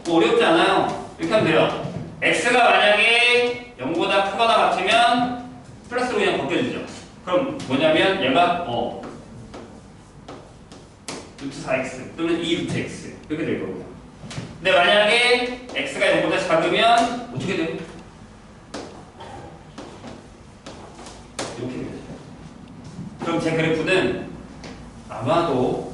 뭐 어렵지 않아요. 이렇게 하면 돼요. X가 만약에 0보다 크거나 같으면 플러스로 그냥 바뀌어지죠. 그럼 뭐냐면 얘가 루트 4x 또는 2루트 x 이렇게 될 거고요. 근데 만약에 x가 0보다 작으면 어떻게 돼요? 이렇게 되죠. 그럼 제 그래프는 아마도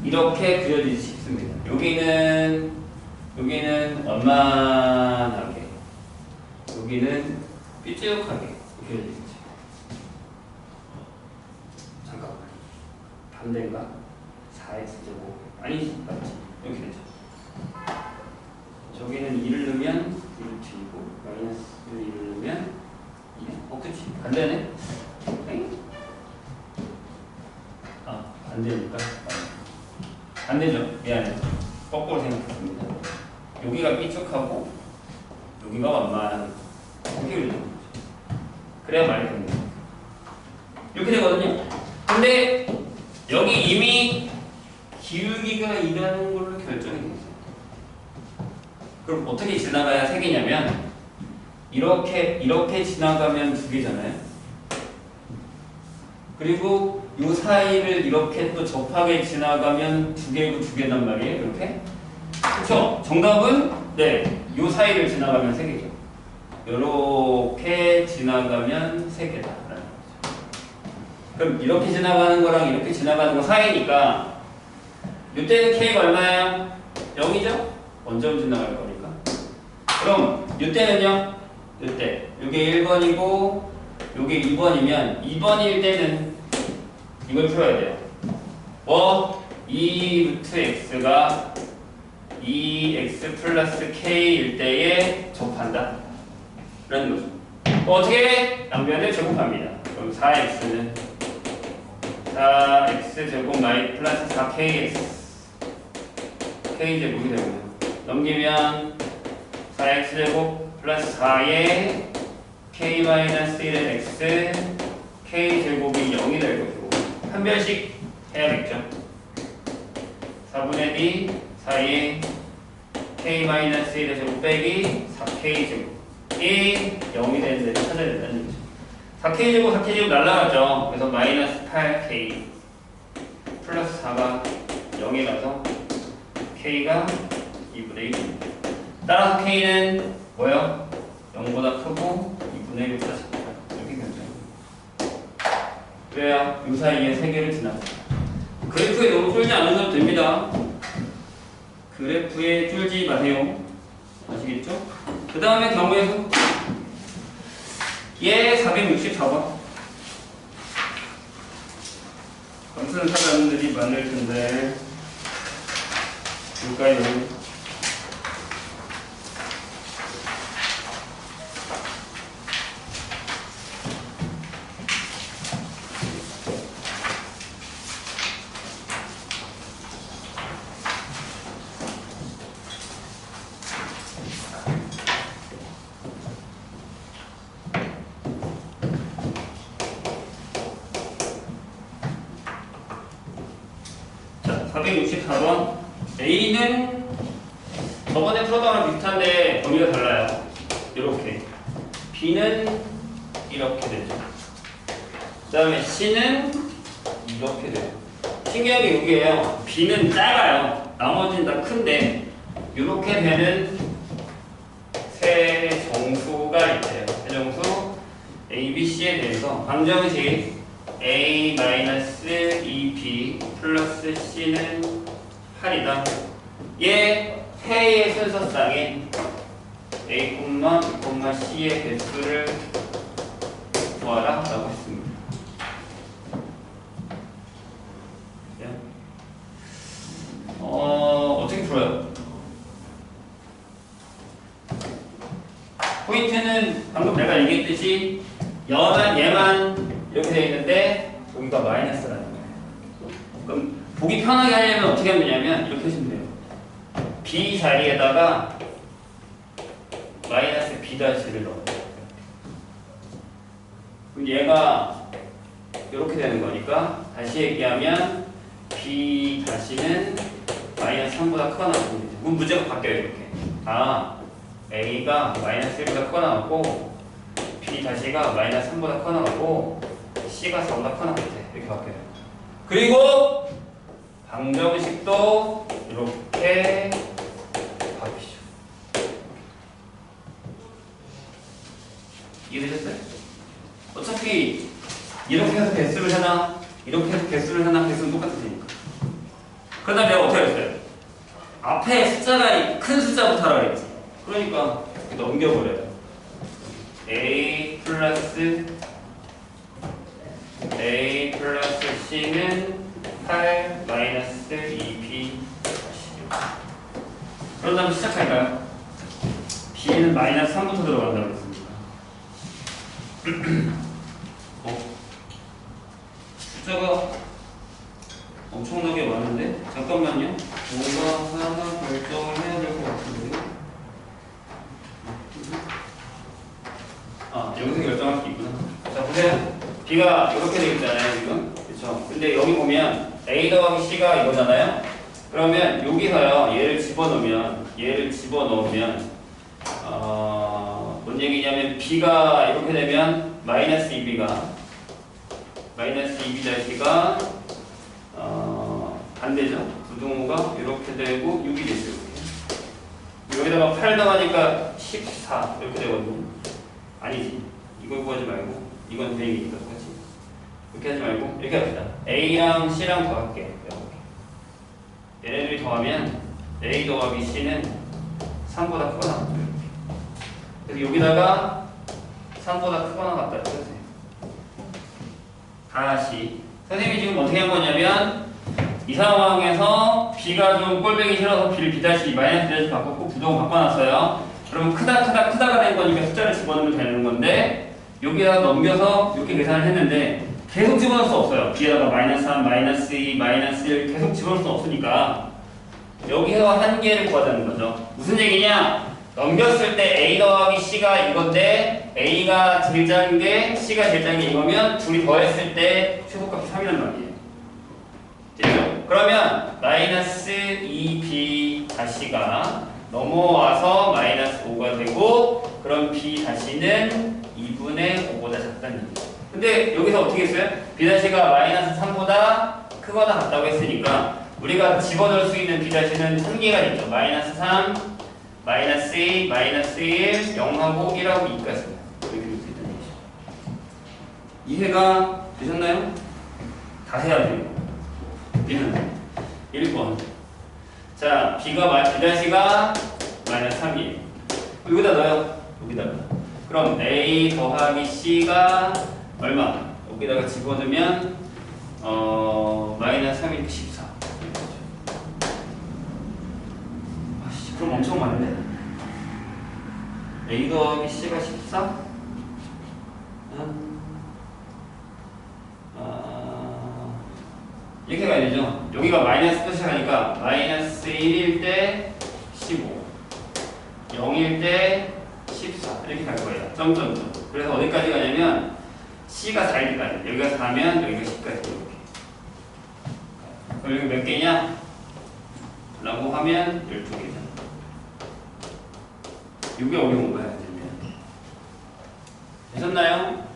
이렇게 그려지지 싶습니다. 여기는 원만하게, 여기는 삐죽하게 그려지겠죠. 잠깐만, 반대인가? 4x제곱 아니지, 맞지? 이렇게 되죠. 저기는 2를 넣으면 1루트이고 마이너스를 2를 넣으면 2네. 그치? 반대네? 반대니까 반대죠. 미안해. 거꾸로 생각했습니다. 여기가 삐죽하고 여기가 완만한 이렇게 그려지는 거죠. 그래야 말이 됩니다. 이렇게 되거든요. 근데 여기 이미 기울기가 2라는 걸로 결정이 됐어요. 그럼 어떻게 지나가야 3개냐면 이렇게 지나가면 2개잖아요. 그리고 요 사이를 이렇게 또 접하게 지나가면 2개고 2개단 말이에요. 이렇게. 그렇죠? 정답은 요 사이를 지나가면 3개죠. 요렇게 지나가면 3개다 라는 거죠. 그럼 이렇게 지나가는 거랑 이렇게 지나가는 거 사이니까 요때는 K가 얼마예요? 0이죠? 먼저 지나갈 거니까. 그럼 요때는요? 요때 요게 1번이고 요게 2번이면 2번일 때는 이걸 풀어야 돼요. 2루트 x가 2x 플러스 k일 때에 접한다 라는 거죠. 어떻게? 양변을 제곱합니다. 그럼 4x는 4x 제곱 마이 플러스 4kx k제곱이 되고요. 넘기면 4x 제곱 플러스 4의 k-1의 x k제곱이 0이 될 것이고 판별식 해야겠죠. 4분의 d 사이에 k-1의 제곱 빼기 4k제곱이 0이 되는 데를 찾아야 된다는 얘기죠. 4k제곱 날라갔죠. 그래서 마이너스 8k 플러스 4가 0이라서 k가 2분의 1. 따라서 k는 뭐요? 0보다 크고 2분의 1보다 작다. 이렇게 결정합니다. 그래야 이 사이에 세 개를 지나가요. 그래프에 너무 쫄지 않으셔도 됩니다. 그래프에 쫄지 마세요. 아시겠죠? 그 다음에 경우에서 얘 464번. 검수는 사람들이 많을 텐데 볼까요? 자, 464번. A는 저번에 풀었던 거랑 비슷한데 범위가 달라요. 이렇게. B는 이렇게 되죠. 그 다음에 C는 이렇게 돼요. 신기한 게 여기에요. B는 작아요. 나머지는 다 큰데 이렇게 되는 세 정수가 있대요. 세 정수 A, B, C에 대해서 방정식 A-2B 플러스 C는 8이다. 얘 해의 순서상인 A, B, C의 개수를 구하라 라고 했습니다. 어떻게 풀어요? 포인트는 방금 내가 얘기했듯이 얘만 이렇게 되어 있는데 여기가 마이너스라는 거예요. 그럼 보기 편하게 하려면 어떻게 하면 되냐면 이렇게 하시면 돼요. B 자리에다가 마이너스 B 다시를 넣어요. 그럼 얘가 이렇게 되는 거니까 다시 얘기하면 B 다시는 마이너스 3보다 크거나 같은 거죠. 그럼 문제가 바뀌어요. 이렇게. A가 마이너스 1보다 크거나 같고 B 다시가 마이너스 3보다 크거나 같고 C가 4보다 크거나 같아. 이렇게 바뀌어요. 그리고 방정식도 이렇게 바뀌죠. 이해되셨어요? 어차피 이렇게 해서 개수를 하나 이렇게 해서 개수를 하나 개수는 똑같으니까. 그러다 내가 어떻게 했어요? 앞에 숫자가 큰 숫자부터 하라 그랬지. 그러니까 넘겨버려요. A 플러스 C는 8 마이너스 2B. 그런 다음에 시작할까요? B는 마이너스 3부터 들어간다고 했습니다. 숫자가 엄청나게 많은데? 잠깐만요. 뭔가 하나 결정을 해야 될 것 같은데. 여기서 결정할 게 있구나. 자, 보세요. B가 이렇게 되어 있잖아요, 지금. 그쵸? 근데 여기 보면 A 더하기 C가 이거잖아요? 그러면 여기서요, 얘를 집어넣으면, 뭔 얘기냐면 B가 이렇게 되면 마이너스 2B가, 마이너스 2B-C가, 반대죠? 부등호가 이렇게 되고 6이 되죠, 이렇게. 여기다가 8 더하니까 14, 이렇게 되거든요. 아니지. 이걸 구하지 말고, 이건 대입이니까 똑같이. 이렇게 하지 말고, 이렇게 합시다. A랑 C랑 더할게. 얘네들이 더하면 A 더하기 C는 3보다 크거나 같다. 이렇게. 그래서 여기다가 3보다 크거나 같다. 이렇게 하세요. 다시. 선생님이 지금 어떻게 한 거냐면, 이 상황에서 B가 좀 꼴보기 싫어서 B를 B 다시 마이너스 B다시 바꿨고 부동을 바꿔놨어요. 그러면 크다가 된 거니까 숫자를 집어넣으면 되는 건데 여기다가 넘겨서 이렇게 계산을 했는데 계속 집어넣을 수 없어요. B에다가 마이너스 3, 마이너스 2, 마이너스 1 계속 집어넣을 수 없으니까 여기서 한 개를 구하자는 거죠. 무슨 얘기냐? 넘겼을 때 A 더하기 C가 이건데 A가 제일 작은 게 C가 제일 작은 게 이거면 둘이 더했을 때 최소값이 3이란 말이에요. 됐죠? 그러면 마이너스 2B 다시가 넘어와서 마이너스 5가 되고 그럼 B 다시는 2분의 5보다 작다는 얘기죠. 근데 여기서 어떻게 했어요? B 다시가 마이너스 3보다 크거나 같다고 했으니까 우리가 집어넣을 수 있는 B 다시는 3개가 있죠. 마이너스 3, 마이너스 2, 마이너스 1, 0하고 1하고 2까지 이렇게 될 수 있다는 얘기죠. 이해가 되셨나요? 다 해야 돼요. B는 1번. 자, B가 B'가 마이너스 3이에요. 여기다 넣어요. 여기다가. 그럼 A 더하기 C가 얼마? 여기다가 집어넣으면 마이너스 3이니까 14. 아씨, 그럼 엄청 많은데? A 더하기 C가 14? 이렇게 가야 되죠. 여기가 마이너스부터 시작하니까 마이너스 1일 때 15, 0일 때 14 이렇게 갈 거예요. 점점점. 그래서 어디까지 가냐면 C가 4일 때까지. 여기가 4면 여기가 10까지 이렇게. 그럼 여기 몇 개냐? 라고 하면 12개잖아. 이게 어려운 거야. 되셨나요?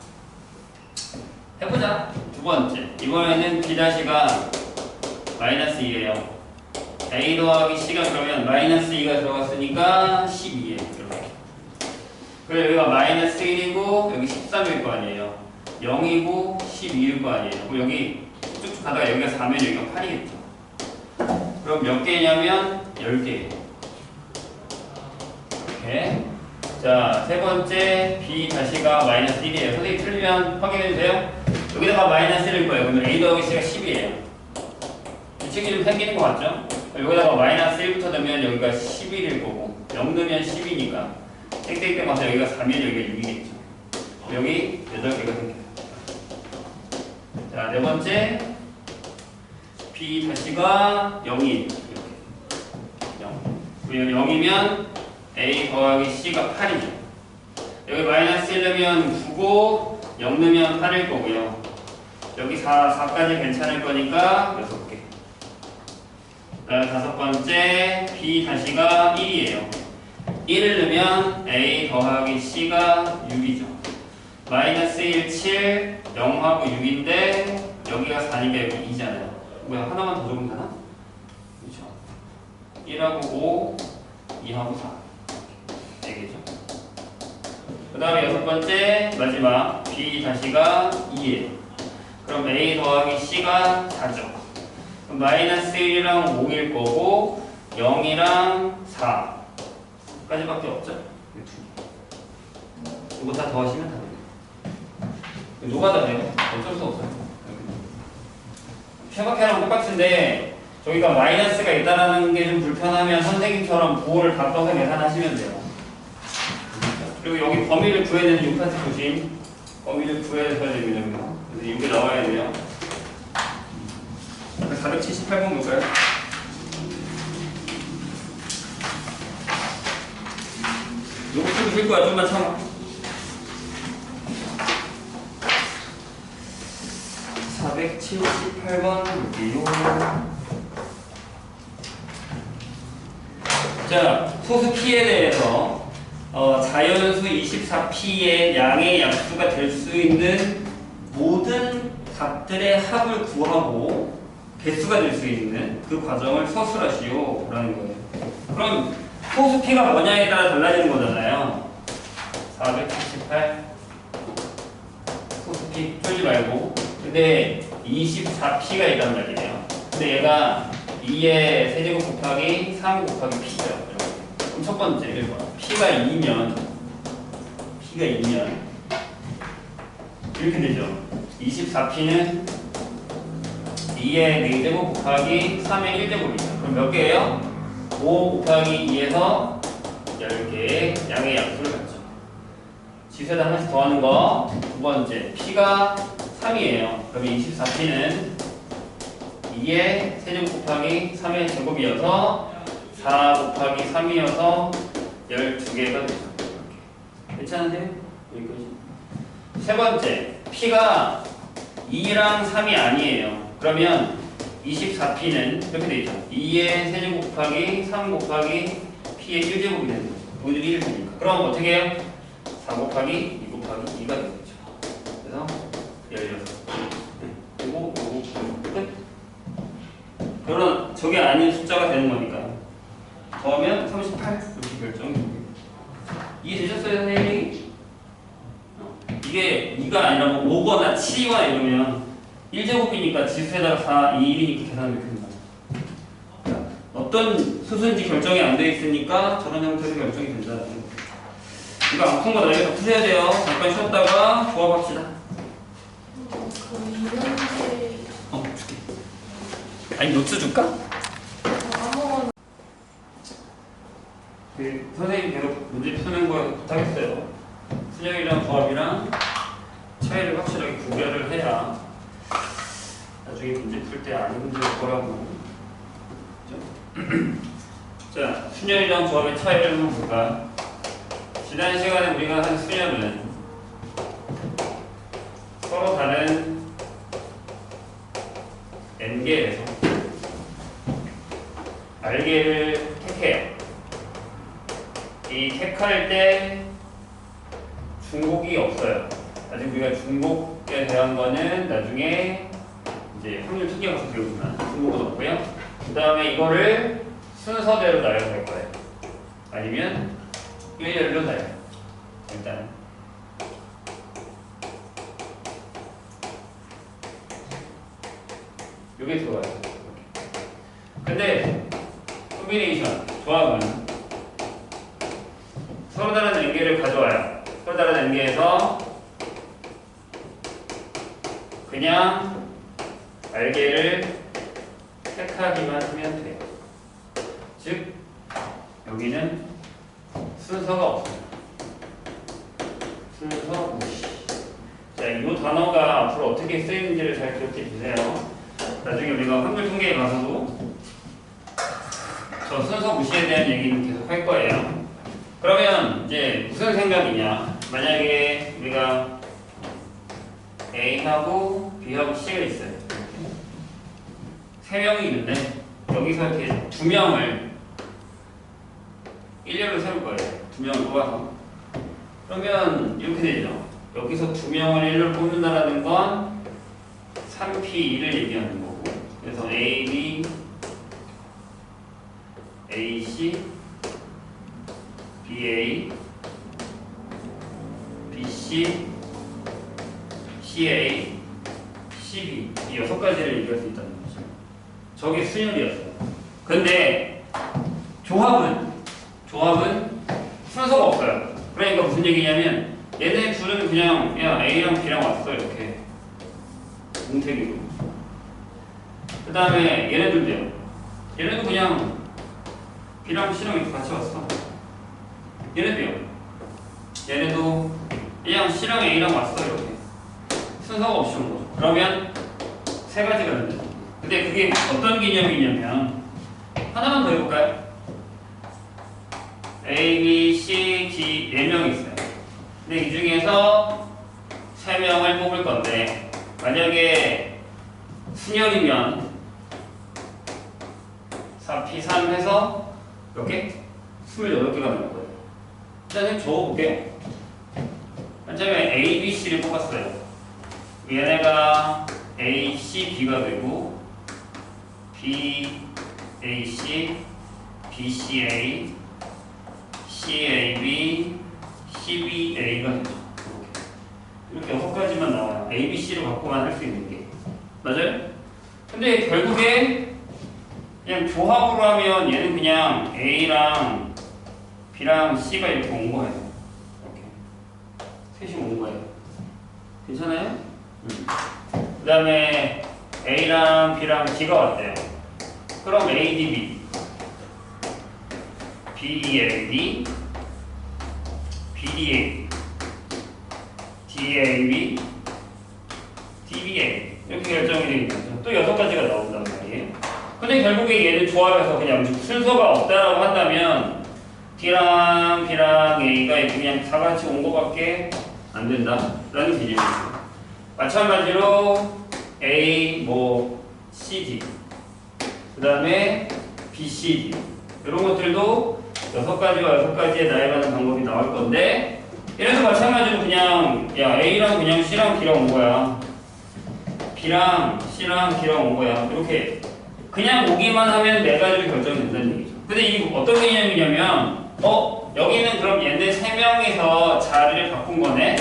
해보자. 두 번째. 이번에는 B-가 마이너스 2예요. A 더하기 C가 그러면 마이너스 2가 들어갔으니까 12예요. 이렇게. 그리고 여기가 마이너스 1이고 여기 13일 거 아니에요. 0이고 12일 거 아니에요. 그리고 여기 쭉쭉 가다가 여기가 4면 여기가 8이겠죠. 그럼 몇 개냐면 10개예요. 이렇게. 자, 세 번째 B-가 마이너스 1이에요. 선생님 틀리면 확인해주세요. 여기다가 마이너스 1일 거예요. 그러면 A 더하기 C가 10이에요. 규칙이 좀 생기는 거 같죠? 여기다가 마이너스 1부터 넣으면 여기가 11일 거고 0 넣으면 10이니까 땡땡이 때 가서 여기가 4면 여기가 6이겠죠. 여기 8개가 생겨요. 자, 네 번째 B-가 0이 이렇게 0. 그리고 0이면 A 더하기 C가 8이죠. 여기 마이너스 1 넣으면 9고 0 넣으면 8일 거고요. 여기 4까지 괜찮을 거니까 6개. 그다음 다섯 번째 B-가 1이에요. 1을 넣으면 A 더하기 C가 6이죠. 마이너스 1, 7, 0하고 6인데 여기가 4니까 여기 2잖아요. 뭐야, 하나만 더 적으면 되나? 그렇죠. 1하고 5, 2하고 4. 4개죠. 그 다음에 여섯 번째 마지막 B-가 2예요. 그럼 A 더하기 C가 4죠. 그럼 마이너스 1이랑 5일 거고 0이랑 4까지밖에 없죠. 이거 다 더하시면 다 돼요. 누가 다 돼요? 어쩔 수 없어요. 최박해랑 똑같은데 저기가 마이너스가 있다라는 게 좀 불편하면 선생님처럼 보호를 다 떠서 계산하시면 돼요. 그리고 여기 범위를 구해야 되는 6파트 조심. 범위를 구해야 됩니다. 그래서 이게 나와야 돼요. 478번 볼까요? 요거 풀 거야. 좀만 참아. 478번 볼게요. 자, 소수 P에 대해서 자연수 24P의 양의 약수가 될 수 있는 모든 값들의 합을 구하고 개수가 될 수 있는 그 과정을 서술하시오 라는 거예요. 그럼 소수 P가 뭐냐에 따라 달라지는 거잖아요. 478 소수 P 풀지 말고. 근데 24P가 있단 말이에요. 근데 얘가 2의 세제곱 곱하기 3 곱하기 P죠. 그럼 첫 번째 1번 P가 2면 이렇게 되죠. 24P는 2의 4제곱 곱하기 3의 1제곱이죠. 그럼 몇 개예요? 5 곱하기 2에서 10개의 양의 약수를 갖죠. 지수에다 하나씩 더하는 거. 두 번째 P가 3이에요. 그럼 24P는 2의 세제곱 곱하기 3의 제곱이어서 4 곱하기 3이어서 12개가 되죠. 괜찮으세요? 여기까지. 세 번째, P가 2랑 3이 아니에요. 그러면 24P는 이렇게 돼 있죠. 2의 세제곱 곱하기 3 곱하기 P의 1제곱이 되는 거죠. 여기들이 1이니까. 그럼 어떻게 해요? 4 곱하기 2 곱하기 2가 되겠죠. 그래서 16. 그리고 요거 끝. 그런 저게 아닌 숫자가 되는 거니까. 더하면 38 이렇게 결정이 됩니다. 이해되셨어요, 선생님? 이게 2가 아니라 뭐 5거나 7이거나 이러면 1제곱이니까 지수에다가 4, 2, 1이니까 계산을 이렇게 합니다. 어떤 수순인지 결정이 안 돼 있으니까 저런 형태로 결정이 된다는 거. 이거 안 푼 거 나중에 푸셔야 돼요. 잠깐 쉬었다가 조합합시다. 그럼 이런데 줄게. 아니 노트 줄까? 아무거나 선생님 계속 문제 푸는 거 부탁했어요. 순영이랑 조합이랑 차이를 확실하게 구별을 해야 나중에 문제 풀 때 안 힘들 거라고. 그죠? 자, 순영이랑 조합의 차이를 한번 볼까? 지난 시간에 우리가 한 순영은 서로 다른 n개에서 r개를 택해요. 이 택할 때 중복이 없어요. 아직 우리가 중복에 대한 거는 나중에 이제 확률 특기 가서 배우지만 중복은 없고요. 그 다음에 이거를 순서대로 나열을 할 거예요. 아니면 일렬로 나열. 일단은 요게 들어가요. 근데 콤비네이션 조합은 서로 다른 n개를 가져와요. 서로 다른 n개에서 그냥 r개를 택하기만 하면 돼요. 즉 여기는 순서가 없어요. 순서 무시. 자, 이 단어가 앞으로 어떻게 쓰이는지를 잘 기억해 주세요. 나중에 우리가 확률 통계에 가서도 저 순서 무시에 대한 얘기는 계속 할 거예요. 그러면 이제 무슨 생각이냐? 만약에 우리가 A하고 B하고 C가 있어요. 세 명이 있는데 여기서 이렇게 두 명을 일렬로 세울 거예요. 두 명을 뽑아서. 그러면 이렇게 되죠. 여기서 두 명을 일렬로 뽑는다라는 건 3P2를 얘기하는 거고. 그래서 AB, AC, BA, BC, CA, CB 이 6가지를 얘기할 수 있다는 거죠. 저게 순열이었어요. 근데 조합은 순서가 없어요. 그러니까 무슨 얘기냐면 얘네 둘은 그냥 야 A랑 B랑 왔어 이렇게 뭉태기로. 그 다음에 얘네들도요. 얘네도 그냥 B랑 C랑 이렇게 같이 왔어. 얘네도요. 얘네도 그냥 C랑 A랑 왔어 이렇게 순서가 없이 온 거죠. 그러면 세 가지가 있는데 근데 그게 어떤 개념이냐면 하나만 더 해볼까요? A, B, C, D 4명이 있어요. 근데 이 중에서 3명을 뽑을 건데 만약에 순열이면 4P3 해서 몇 개? 28개가 나올 거예요. 일단 적어볼게요. 맨 처음에 A, B, C를 뽑았어요. 얘네가 A, C, B가 되고 B, A, C, B, C, A, C, A, B, C, B, A가 되죠. 이렇게 6가지만 나와요. A, B, C를 갖고만 할 수 있는 게. 맞아요? 근데 결국에 그냥 조합으로 하면 얘는 그냥 A랑 B랑 C가 이렇게 온 거예요. 이렇게. 셋이 온 거예요. 괜찮아요? 그 다음에 A랑 B랑 D가 왔대요. 그럼 A, D, B B, A, D B, D, A D, A, B D, B, A 이렇게 결정이 되는 거죠. 또 6가지가 나온단 말이에요. 근데 결국에 얘는 조합에서 그냥 순서가 없다라고 한다면 B랑 A가 이렇게 그냥 다 같이 온 거밖에 안 된다라는 개념이에요. 마찬가지로 A, C, D 그 다음에 B, C, D 이런 것들도 6가지와 6가지의 나열하는 방법이 나올 건데 이래서 마찬가지로 그냥 야 A랑 그냥 C랑 D랑 온 거야. B랑 C랑 D랑 온 거야. 이렇게 그냥 오기만 하면 4가지로 결정된다는 얘기죠. 근데 이게 어떤 개념이냐면 여기는 그럼 얘네 3명이서 자리를 바꾼 거네.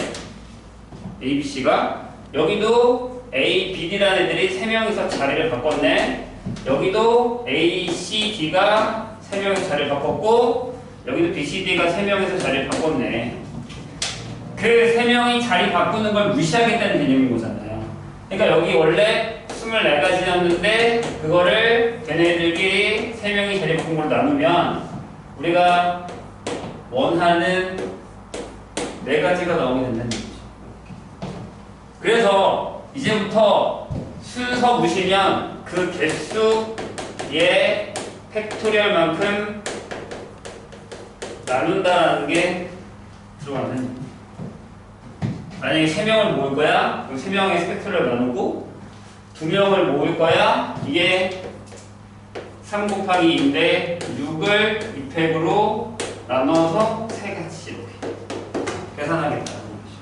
A, B, C가 여기도 A, B, D라는 애들이 3명이서 자리를 바꿨네. 여기도 A, C, D가 3명이서 자리를 바꿨고 여기도 B, C, D가 3명이서 자리를 바꿨네. 그 3명이 자리 바꾸는 걸 무시하겠다는 개념인 거잖아요. 그러니까 여기 원래 24가지였는데 그거를 걔네들끼리 3명이 자리 바꾼 걸 나누면 우리가 원하는 4가지가 나오게 된다는 얘기죠. 그래서 이제부터 순서 무시면 그 개수의 팩토리얼만큼 나눈다라는 게 들어가는 거예요. 만약에 3명을 모을 거야? 그럼 3명의 팩토리얼 나누고 2명을 모을 거야? 이게 3 곱하기 2인데 6을 2팩으로 나눠서 3가지 이렇게 계산하겠다는 거죠.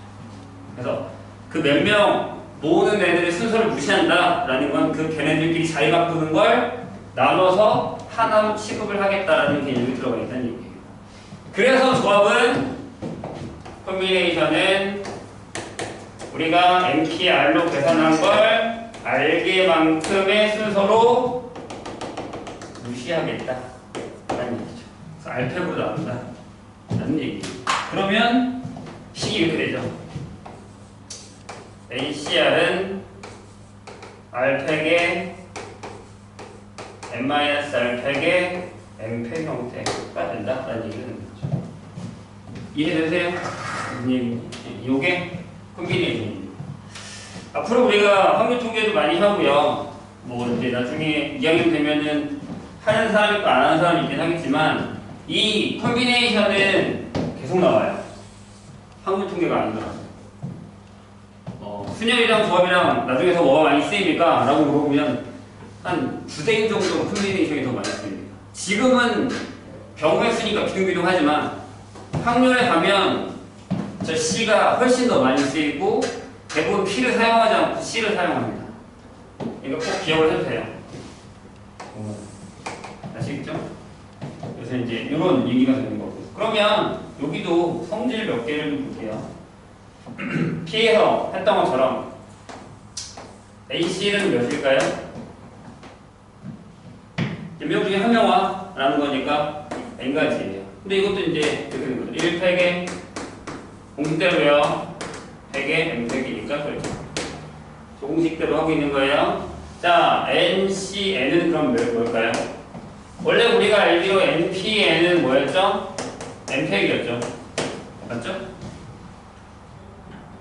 그래서 그 몇 명 모으는 애들의 순서를 무시한다라는 건 그 걔네들끼리 자리 바꾸는 걸 나눠서 하나로 취급을 하겠다라는 개념이 들어가 있다는 얘기예요. 그래서 조합은 콤비네이션은 우리가 NPR로 계산한 걸 알게만큼의 순서로 무시하겠다라는 얘기죠. 그래서 알팩으로 나온다라는 얘기예요. 그러면 식이 이렇게 되죠. ACR은 R팩의 N-R팩의 M팩 형태가 된다라는 얘기를 하는 거죠. 이해되세요? 이게 콤비네이션입니다. 앞으로 우리가 확률 통계도 많이 하고요. 뭐 이제 나중에 2학년 되면은 하는 사람이 있고 안 하는 사람이 있긴 하겠지만 이 콤비네이션은 계속 나와요. 확률 통계가 아니더라고요. 순열이랑 조합이랑 나중에서 뭐가 많이 쓰입니까? 라고 물어보면 한 두세 개 정도 콤비네이션이 더 많이 쓰입니다. 지금은 경우의 수니까 비등비등하지만 확률에 가면 저 C가 훨씬 더 많이 쓰이고 대부분 P를 사용하지 않고 C를 사용합니다. 이거 꼭 기억을 해도 돼요. 아시겠죠? 그래서 이제 이런 얘기가 되는 거고. 그러면 여기도 성질 몇 개를 볼게요. P에서 했던 것처럼 AC는 몇일까요? 몇 명 중에 한 명 와 라는 거니까 N가지예요. 근데 이것도 이제 이렇게 되는 거죠. 1팩에 공식대로요. 100에 M팩이니까 그렇죠. 공식대로 하고 있는 거예요. 자, NC, N은 그럼 뭘까요? 원래 우리가 알기로 NP, N은 뭐였죠? M팩이었죠. 맞죠?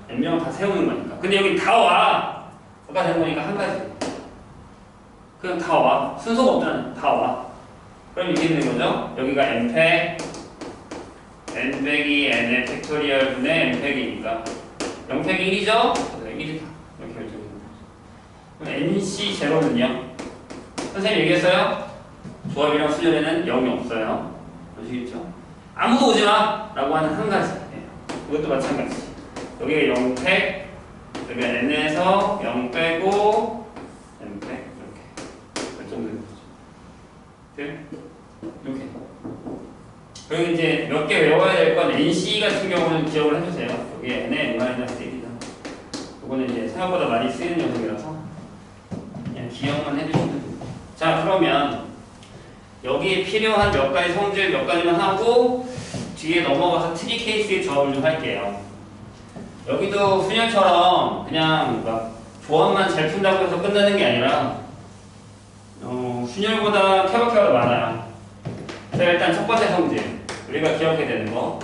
N명을 다 세우는 거니까. 근데 여기 다 와! 뭐가 되는 거니까 한 가지. 그냥 다 와. 순서가 없잖아요. 다 와. 그럼 이게 되는 거죠? 여기가 N팩, N팩이 N의 팩토리얼 분의 N팩이니까 0팩이 1이죠? 1이다. 이렇게 결정됩니다. 그럼 NC 제로는요? 선생님 얘기했어요? 조합이랑 수열에는 0이 없어요. 아시겠죠? 아무도 오지 마! 라고 하는 한 가지. 이것도 마찬가지. 여기가 0팩, 여기가 N에서 0 빼고 N팩 이렇게 결정되는 거죠. 네? 이렇게. 그리고 이제 몇 개 외워야 될 건 NC 같은 경우는 기억을 해주세요. 여기 N의 N-1이다. 이거는 이제 생각보다 많이 쓰이는 녀석이라서 그냥 기억만 해주시면 됩니다. 자, 그러면 여기에 필요한 몇 가지 성질 몇 가지만 하고 뒤에 넘어가서 트리 케이스의 조합을 좀 할게요. 여기도 순열처럼 그냥 막 조합만 잘 푼다고 해서 끝나는 게 아니라 순열보다 케바케가 많아요. 그래서 일단 첫 번째 성질 우리가 기억해야 되는 거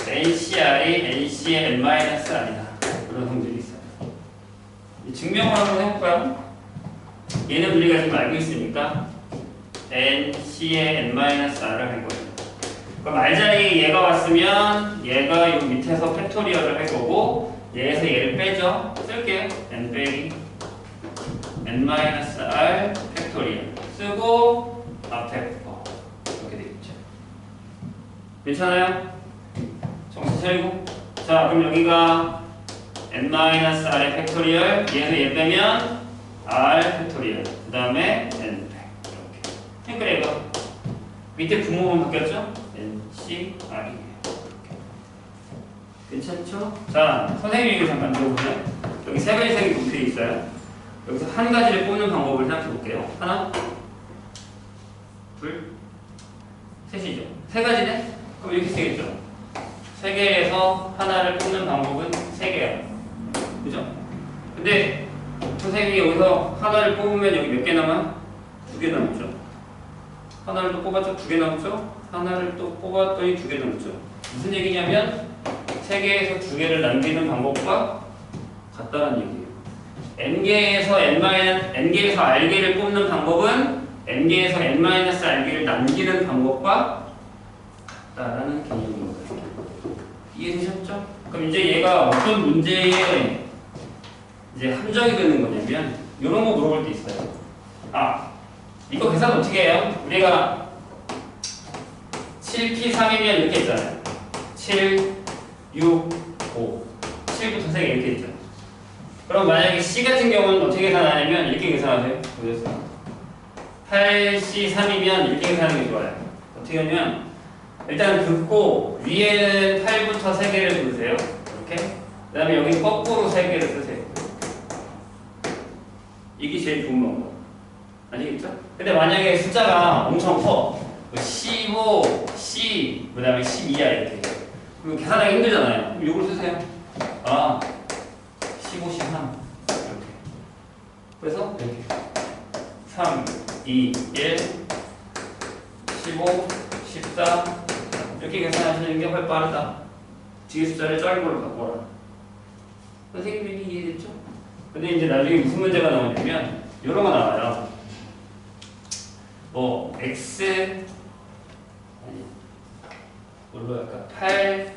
NCR이 NC의 N-R이다. 그런 성질이 있어요. 증명을 한번 해볼까요? 얘는 우리가 지금 알고 있으니까 NC의 N-R을 할 거예요. 그럼 알자리에 얘가 왔으면 얘가 요 밑에서 팩토리얼을 할 거고 얘에서 얘를 빼죠. 쓸게요. n 빼기 n-r 팩토리얼 쓰고 앞에 거 이렇게 되겠죠. 괜찮아요? 정신 차리고. 자, 그럼 여기가 n-r의 팩토리얼 얘에서 얘 빼면 r 팩토리얼 그 다음에 n 팩 이렇게. 그래 밑에 분모만 바뀌었죠? n-c-r이에요. 괜찮죠? 자, 선생님 얘기 잠깐 들어보세요. 여기 세 가지 색이 도표에 있어요. 여기서 한 가지를 뽑는 방법을 생각해 볼게요. 하나, 둘, 셋이죠. 세 가지네? 그럼 이렇게 쓰겠죠. 세 개에서 하나를 뽑는 방법은 세 개야. 그죠? 근데 선생님이 여기서 하나를 뽑으면 여기 몇 개 남아? 두 개 남았죠. 하나를 또 뽑았죠? 두 개 남았죠? 하나를 또 뽑았더니 두 개 남았죠. 무슨 얘기냐면 세 개에서 두 개를 남기는 방법과 같다는 얘기예요. n개에서 n개에서 r개를 뽑는 방법은 n개에서 n-r개를 남기는 방법과 같다라는 개념인 거예요. 이해되셨죠? 그럼 이제 얘가 어떤 문제에 이제 함정이 되는 거냐면 이런 거 물어볼 때 있어요. 아, 이거 계산 어떻게 해요? 우리가 7P 3이면 이렇게 있잖아요. 7, 6, 5. 7부터 3개 이렇게 있죠. 그럼 만약에 C 같은 경우는 어떻게 계산하냐면 이렇게 계산하세요. 보셨어요? 8C 3이면 이렇게 계산하는 게 좋아요. 어떻게 하냐면 일단 긋고 위에는 8부터 3개를 두세요. 이렇게. 그 다음에 여기 거꾸로 3개를 쓰세요. 이게 제일 좋은 방법. 아시겠죠? 근데 만약에 숫자가 엄청 커. 15, C, 그 다음에 12야 이렇게. 그럼 계산하기 힘들잖아요. 그럼 이걸 쓰세요. 아, 15, 13 이렇게. 그래서 이렇게 3, 2, 1, 15, 14 이렇게 계산하시는 게 훨씬 빠르다. 뒤에 숫자를 작은 걸로 바꿔라. 선생님이 이해됐죠? 근데 이제 나중에 무슨 문제가 나오냐면 이런 거 나와요. 뭐 x 아니 뭘로 할까? 8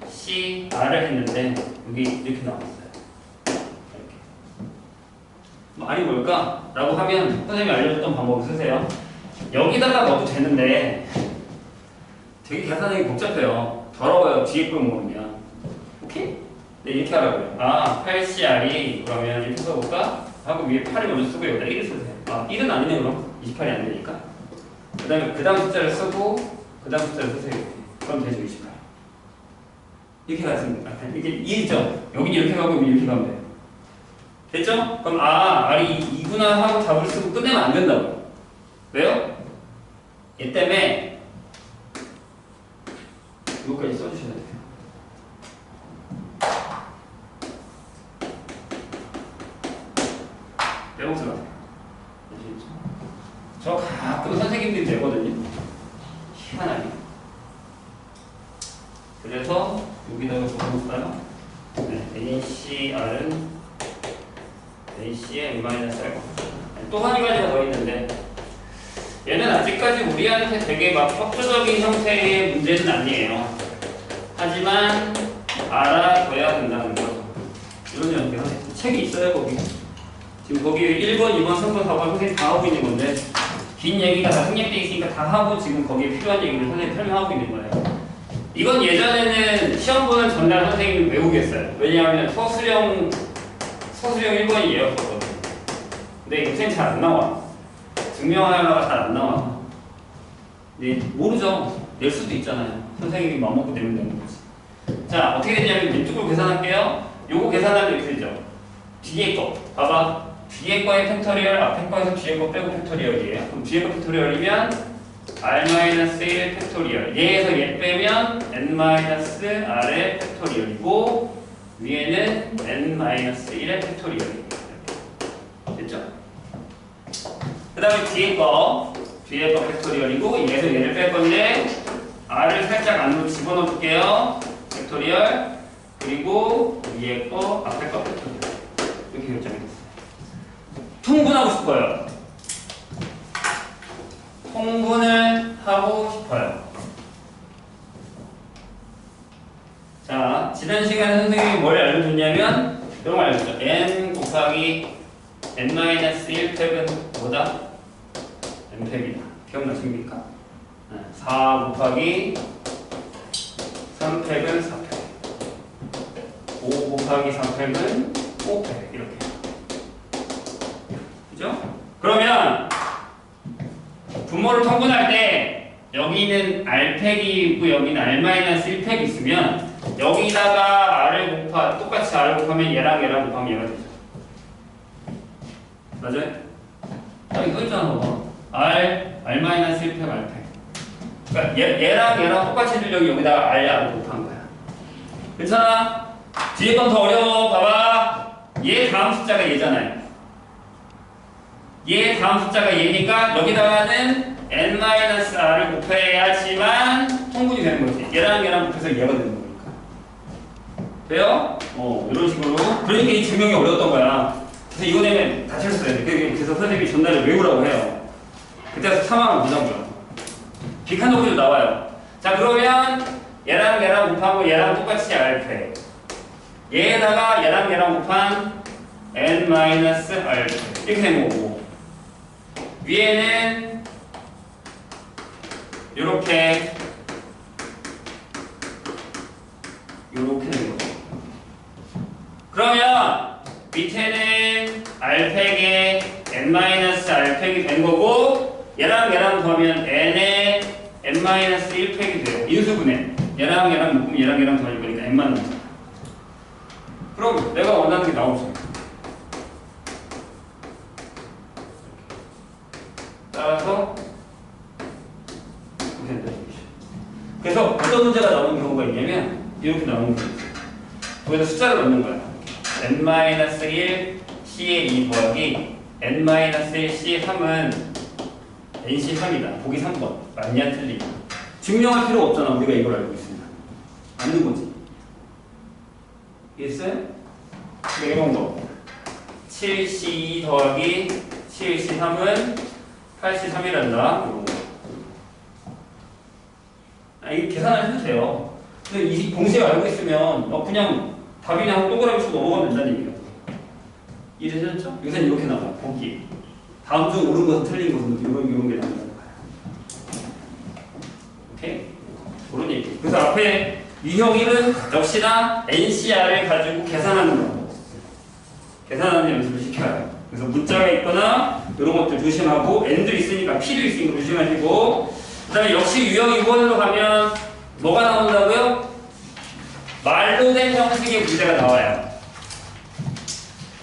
c r을 했는데 여기 이렇게 나왔어요. 이렇게. 말이 뭘까? 라고 하면 선생님이 알려줬던 방법을 쓰세요. 여기다가 넣어도 되는데 되게 계산하기 복잡해요. 더러워요. 뒤에 걸 모르면. 오케이? 네, 이렇게 하라고요. 아, 8CR이 그러면 이렇게 써볼까? 하고 위에 8을 먼저 쓰고 여기다 1을 쓰세요. 아, 1은 아니네 그럼. 28이 안 되니까. 그 다음 숫자를 쓰고 그 다음 숫자를 쓰세요. 그럼 되죠, 28. 이렇게 가시면 이게 이해죠? 여긴 이렇게 가고 여기 이렇게 가면 돼요. 됐죠? 그럼 아, R이 2구나 하고 답을 쓰고 끝내면 안 된다고. 왜요? 얘 때문에 이거까지 써주셔야 돼요. 빼먹지 마세요. 저 가끔 선생님들이 되거든요. 희한하게. 그래서 여기다가 적어볼까요? 네, ACR은 AC의 n-r. 또 한 가지가 더 있는데 얘는 아직까지 우리한테 되게 막 협조적인 형태의 문제는 아니에요. 하지만 알아둬야 된다는 거죠. 이런 연기가 책이 있어요, 거기. 지금 거기 1번, 2번, 3번, 4번 선생님 다 하고 있는 건데 긴 얘기가 다 생략되어 있으니까 다 하고 지금 거기에 필요한 얘기를 선생님 설명하고 있는 거예요. 이건 예전에는 시험 보는 전날 선생님이 외우겠어요. 왜냐하면 서술형 1번이 얘였거든요. 근데 요새는 잘 안 나와. 증명하려다가 잘 안 나와. 근데 모르죠. 낼 수도 있잖아요. 선생님이 마음먹고 내면 되는 거지. 자, 어떻게 되냐면 왼쪽으로 계산할게요. 요거 계산하면 이렇게 되죠. 뒤에 거. 봐봐. 뒤에 거의 팩토리얼, 앞에 거에서 뒤에 거 빼고 팩토리얼이에요. 그럼 뒤에 거 팩토리얼이면 r-1 팩토리얼. 얘에서 얘 빼면 n-r의 팩토리얼이고 위에는 n-1의 팩토리얼이에요. 됐죠? 그 다음에 뒤에 거 팩토리얼이고 얘에서 얘를 뺄 건데 r을 살짝 안으로 집어넣을게요. 팩토리얼. 그리고 위에 거, 앞에 거 팩토리얼. 이렇게 결정이 됐어요. 통분하고 싶어요. 통분을 하고 싶어요. 지난 시간에 선생님이 뭘 알려줬냐면 이런 걸 알려줬죠. n 곱하기 n-1팩은 뭐다? n팩이다. 기억나십니까? 4 곱하기 3팩은 4팩, 5 곱하기 3팩은 5팩 이렇게. 그죠? 그러면 분모를 통분할 때 여기는 R팩이 있고 여기는 R-1팩이 있으면 여기다가 R을 똑같이 R을 곱하면 얘랑 곱하면 얘가 되죠. 맞아요? 이거 있잖아, 봐봐. R-1팩, R팩. 그러니까 얘랑 똑같이 해주려고 여기다가 R을 곱한 거야. 괜찮아? 뒤에 건 더 어려워. 봐봐. 얘 다음 숫자가 얘잖아요. 얘 다음 숫자가 얘니까 여기다가는 n-r을 곱해야지만 통분이 되는 거지. 얘랑 곱해서 얘가 되는 거니까. 돼요? 이런 식으로. 그러니까 이 증명이 어려웠던 거야. 그래서 이거 되면 다 틀렸어야 돼. 그래서 선생님이 전날에 외우라고 해요. 그때 3학년 보자고요. 빅한독기도 나와요. 자, 그러면 얘랑 곱하고 얘랑 똑같이 r팩. 얘에다가 얘랑 곱한 n-r팩. 이렇게 된 거고. 위에는 요렇게 된 거죠. 그러면 밑에는 r팩에 n-r팩이 된 거고 얘랑 더하면 n에 n-1팩이 돼요. 인수분해. 얘랑 묶으면 얘랑 더할 거니까 n만 넣자. 그럼 내가 원하는 게 나오죠. 따라서 이렇게 된다. 그래서 어떤 문제가 나오는 경우가 있냐면 이렇게 나오는 거예요. 거기다 숫자를 넣는 거야. n-1 c의 2 더하기 n-1 c의 3은 nc3이다. 보기 3번. 맞냐 틀리냐. 증명할 필요 없잖아. 우리가 이걸 알고 있으면. 맞는 거지. 이해했어요? 이런 거. 7c2 더하기 7c3은 83이란다. 이게 계산을 해도 돼요. 근데 이 공식 알고 있으면 그냥 답이나 동그라미 치고 넘어가면 된다는 얘기예요. 이해되셨죠? 요새는 이렇게 나와요. 보기. 다음 중 옳은 것은 틀린 것은 이런 게 나온다는 거예요. 오케이? 그런 얘기. 그래서 앞에 유형 1은 역시나 NCR을 가지고 계산하는 거. 계산하는 연습을 시켜야 해요. 그래서 문자가 있거나 이런 것들 조심하고 N도 있으니까 P도 있으니까 조심하시고 그 다음에 역시 유형 2번으로 가면 뭐가 나온다고요? 말로 된 형식의 문제가 나와요.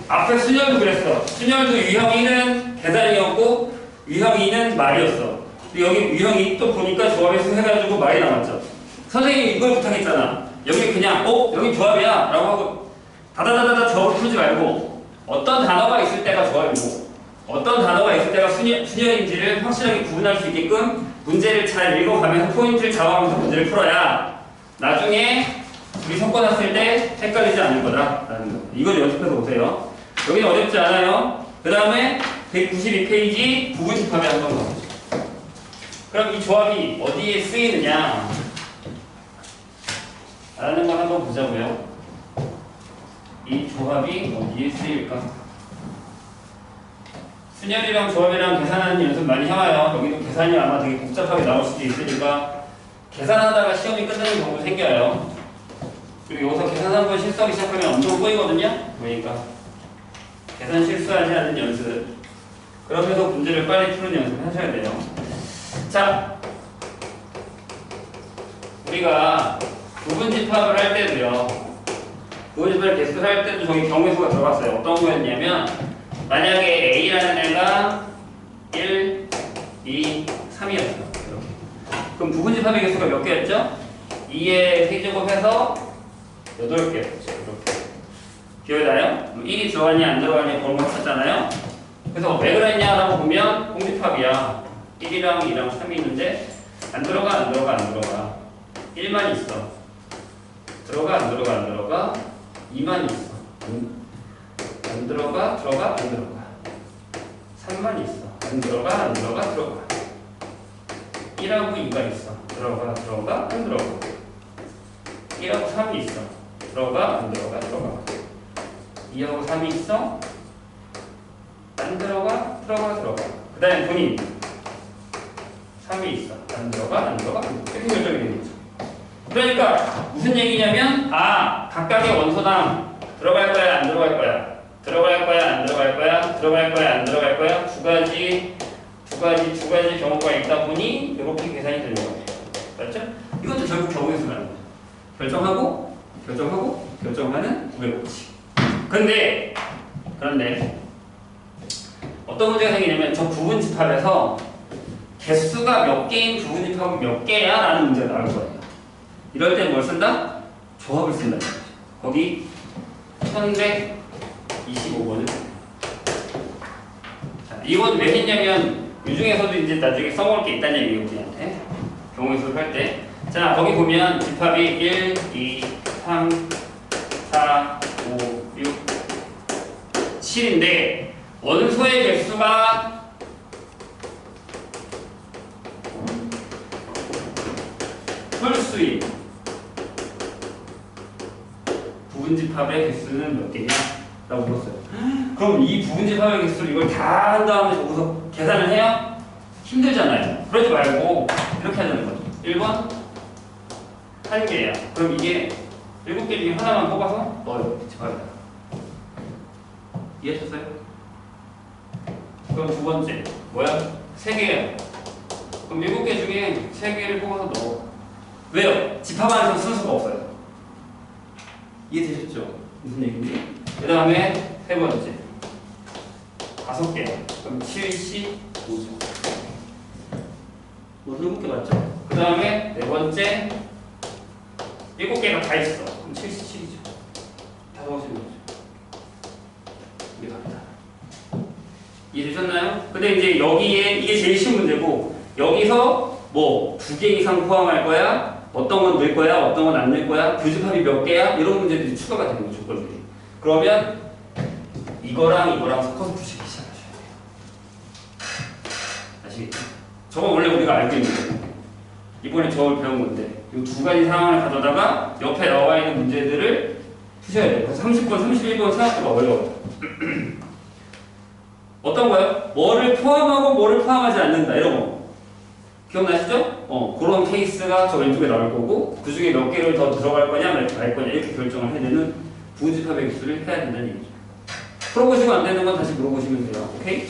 앞에 순열도 그랬어. 순열도 유형 1은 계산이었고 유형 2는 말이었어. 근데 여기 유형 2 또 보니까 조합에서 해가지고 말이 나왔죠. 선생님이 이걸 부탁했잖아. 여기 그냥 여기 조합이야 라고 하고 다다다다다 조합을 풀지 말고 어떤 단어가 있을 때가 조합이고 어떤 단어가 있을 때가 순열인지를 확실하게 구분할 수 있게끔 문제를 잘 읽어가면서 포인트를 잡아가면서 문제를 풀어야 나중에 우리 섞어놨을 때 헷갈리지 않을 거다라는 거. 이걸 연습해서 오세요. 여기는 어렵지 않아요. 그 다음에 192페이지 부분 집합에 한번 가보죠. 그럼 이 조합이 어디에 쓰이느냐 라는 걸 한번 보자고요. 이 조합이 어디에 쓰일까? 순열이랑 조합이랑 계산하는 연습 많이 해와요. 여기도 계산이 아마 되게 복잡하게 나올 수도 있으니까 계산하다가 시험이 끝나는 경우도 생겨요. 그리고 여기서 계산 한번 실수하기 시작하면 엄청 꼬이거든요. 그러니까 계산 실수하지 않는 연습. 그러면서 문제를 빨리 푸는 연습을 하셔야 돼요. 자, 우리가 부분 집합을 할 때도요. 부분 집합을 계속 할 때도 저기 경우의 수가 들어갔어요. 어떤 거였냐면 만약에 A라는 애가 1, 2, 3이었어. 이렇게. 그럼 부분 집합의 개수가 몇 개였죠? 2의 세제곱해서 8개였죠. 이렇게. 기억나요? 1이 들어가냐 안 들어가냐 그런 거 찾잖아요. 그래서 왜 그랬냐라고 보면 공집합이야. 1이랑 2랑 3이 있는데 안 들어가 1만 있어. 들어가 2만 있어. 안 들어가 3만 있어. 안 들어가 1하고 2가 있어. 들어가 안 들어가 1하고 3이 있어. 들어가 안 들어가. 2하고 3이 있어. 안 들어가. 그 다음에 본인 3이 있어. 안 들어가. 이렇게 결정이 되는 거죠. 그러니까 무슨 얘기냐면 각각의 원소당 들어갈 거야 안 들어갈 거야, 들어갈 거야 안 들어갈 거야, 들어갈 거야 안 들어갈 거야, 두 가지 경우가 있다 보니 이렇게 계산이 되는 거예요. 맞죠? 이것도 결국 경우에서 나는 거죠. 결정하는 구별 법칙. 그런데 어떤 문제가 생기냐면 저 부분집합에서 개수가 몇 개인 부분집합은 몇 개야? 라는 문제가 나올 거예요. 이럴 때 뭘 쓴다? 조합을 쓴다. 거기 1125번을. 자, 이건 왜 했냐면 이 중에서도 이제 나중에 써먹을 게 있다는 얘기예요. 우리한테 경우에서 할 때. 자, 거기 보면 집합이 1, 2, 3, 4, 5, 6, 7인데 원소의 개수가 홀수인 부분집합의 개수는 몇 개냐? 라고 물었어요. 그럼 이 부분집합의 개수를 이걸 다 한 다음에 저기서 계산을 해요? 힘들잖아요. 그러지 말고 이렇게 하자는 거죠. 1번 1개야. 그럼 이게 7개 중에 하나만 뽑아서 넣어요. 집합에다. 이해하셨어요? 그럼 두 번째 뭐야? 3개야. 그럼 7개 중에 3개를 뽑아서 넣어. 왜요? 집합 안에서 순서가 없어요. 이해되셨죠? 무슨 얘기인지? 그 다음에 세 번째 5개. 그럼 75죠. 뭐 7개 맞죠? 그 다음에 네 번째 7개가 다 있어. 그럼 77이죠. 다 넣으시는 거죠. 이게 답이다. 이해되셨나요? 근데 이제 여기에 이게 제일 쉬운 문제고 여기서 뭐 2개 이상 포함할 거야? 어떤 건 넣을 거야? 어떤 건 안 넣을 거야? 교집합이 몇 개야? 이런 문제들이 추가가 되는 거죠. 조건들이. 그러면 이거랑 섞어서 푸시기 시작하셔야 돼요. 아시겠죠? 저건 원래 우리가 알고 있는 거예요. 이번에 저걸 배운 건데 이 두 가지 상황을 가져다가 옆에 나와 있는 문제들을 푸셔야 돼요. 그래서 30번, 31번 생각보다 어려워요. 어떤 거요? 뭐를 포함하고 뭐를 포함하지 않는다. 이런 거. 기억나시죠? 그런 케이스가 저 왼쪽에 나올 거고 그 중에 몇 개를 더 들어갈 거냐 말 거냐 이렇게 결정을 해야 되는 부분집합의 개수를 해야 된다는 얘기죠. 풀어보시고 안 되는 건 다시 물어보시면 돼요. 오케이?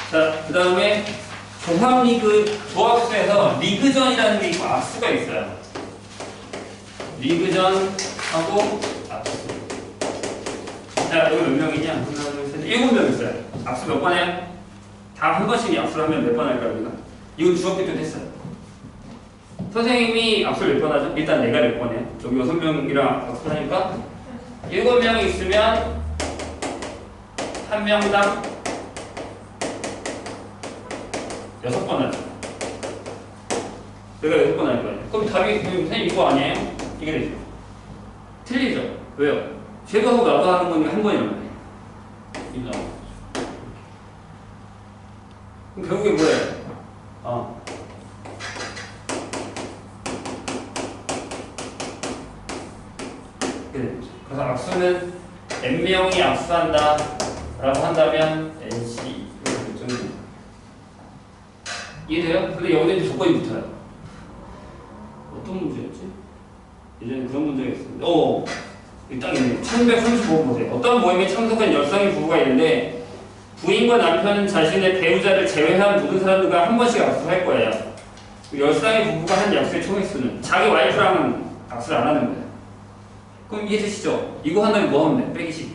자, 그 다음에 조합수에서 리그전이라는 게 있고 압수가 있어요. 리그전하고 압수. 자, 여기 몇 명이냐? 하나, 둘, 셋, 7명 있어요. 압수 몇 번 해요? 다 한 번씩 압수를 하면 몇 번 할까요, 우리가? 이건 중학교 때도 했어요. 선생님이 압수를 몇 번 하죠? 일단 내가 몇 번 해요? 저기 6명이랑 압수를 하니까 7명이 있으면 한 명당 6번 하죠. 내가 6번 할 거예요. 그럼 답이 선생님 이거 아니에요? 이게 되죠. 틀리죠? 왜요? 쟤도 하고 나도 하는 거니까 한 번이란 말이에요. 이거 나오는 거죠. 그럼 결국에 뭐예요? 그래서 압수는 n명이 압수한다 라고 한다면 nc 결정이 이해돼요? 근데 여기서 이제 조건이 붙어요. 어떤 문제였지? 예전에 그런 문제가 있었는데 여기 딱 있네. 1135번 보세요. 어떤 모임에 참석한 열성의 부부가 있는데 부인과 남편은 자신의 배우자를 제외한 모든 사람들과 한 번씩 압수할 거예요. 열쌍의 부부가 한 약속의 총횟수는 자기 와이프랑은 압수를 안 하는 거예요. 그럼 이해되시죠? 이거 하나에 뭐 하면 돼? 빼기 10.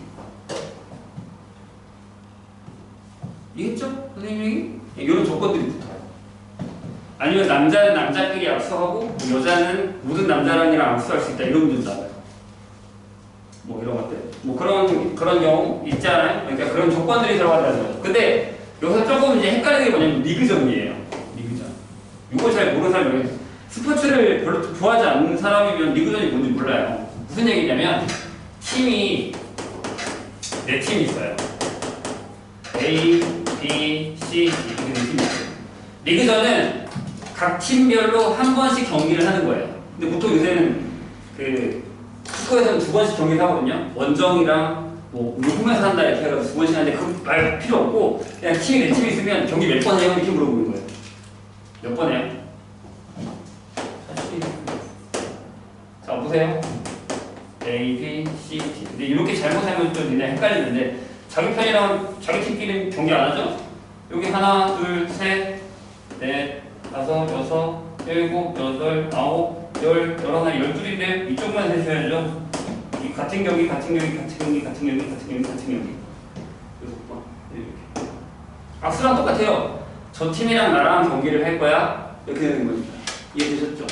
이해했죠? 선생님이? 이런 조건들이 붙어요. 아니면 남자는 남자끼리 압수하고 여자는 모든 남자랑이랑 압수할 수 있다. 이런 문제도 나와요. 뭐 이런 것들. 뭐 그런 경우 있지 않아요? 그러니까 그런 조건들이 들어간다는 거죠. 근데 여기서 조금 이제 헷갈리는 게 뭐냐면 리그전이에요. 리그전. 이걸 잘 모르는 사람이 스포츠를 별로 좋아하지 않는 사람이면 리그전이 뭔지 몰라요. 무슨 얘기냐면 팀이 4팀이 있어요. A, B, C, D 이렇게 4팀이 있어요. 리그전은 각 팀별로 한 번씩 경기를 하는 거예요. 근데 보통 요새는 축구에서는 2번씩 경기를 하거든요. 원정이랑 뭐 우리 홈에서 한다 이렇게 해가지고 2번씩 하는데 그 말 필요 없고 그냥 팀이 내 팀이 있으면 경기 몇 번 해요? 이렇게 물어보는 거예요. 몇 번 해요? 자 보세요. A, B, C, D. 근데 이렇게 잘못하면 좀 그냥 헷갈리는데 자기 편이랑 자기 팀끼리 경기 안 하죠? 여기 하나, 둘, 셋, 넷, 다섯, 여섯, 일곱, 여덟, 아홉, 열, 열하나, 열둘인데 이쪽만 해주셔야죠. 이 같은 경기, 같은 경기, 같은 경기, 같은 경기, 같은 경기, 같은 경기. 여섯 번 이렇게. 악수랑 똑같아요. 저 팀이랑 나랑 경기를 할 거야. 이렇게 되는 거니까. 이해되셨죠?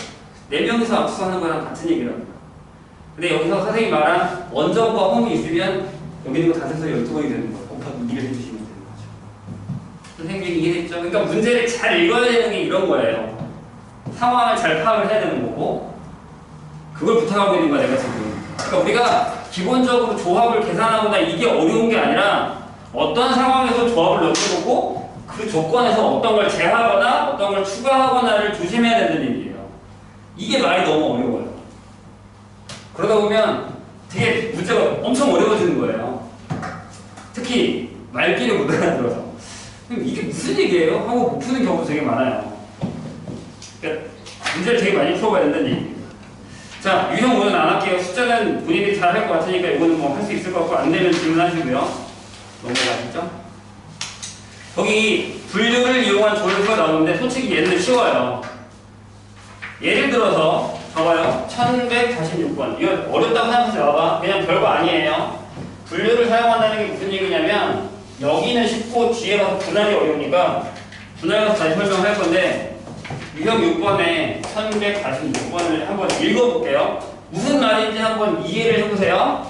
4명이서 악수하는 거랑 같은 얘기랍니다. 근데 여기서 선생님이 말한 원정과 홈이 있으면 여기 있는 거 다 해서 12번이 되는 거예요. 곱하기 2를 해주시면 되는 거죠. 선생님이 이해했죠? 그러니까 문제를 잘 읽어야 되는 게 이런 거예요. 상황을 잘 파악을 해야 되는 거고 그걸 부탁하고 있는 거야 내가 지금. 그러니까 우리가 기본적으로 조합을 계산하거나 이게 어려운 게 아니라 어떤 상황에서 조합을 넣어보고 그 조건에서 어떤 걸 제하거나 어떤 걸 추가하거나를 조심해야 되는 얘기예요. 이게 말이 너무 어려워요. 그러다 보면 되게 문제가 엄청 어려워지는 거예요. 특히 말귀를 못 알아들어서. 이게 무슨 얘기예요? 하고 못 푸는 경우도 되게 많아요. 그러니까 문제를 되게 많이 풀어봐야 된다는 얘기입니다. 자, 유형 오늘 안 할게요. 숫자는 본인들이 잘 할 것 같으니까 이거는 뭐 할 수 있을 것 같고 안 되면 질문하시고요. 넘어가시죠. 거기 분류를 이용한 조회수가 나오는데 솔직히 얘는 쉬워요. 예를 들어서 봐봐요. 1146번. 이거 어렵다고 생각하지 마봐. 그냥 별거 아니에요. 분류를 사용한다는 게 무슨 얘기냐면 여기는 쉽고 뒤에 가서 분할이 어려우니까 분할 가서 다시 설명할 건데 유형 6번에 1146번을 한번 읽어볼게요. 무슨 말인지 한번 이해를 해보세요.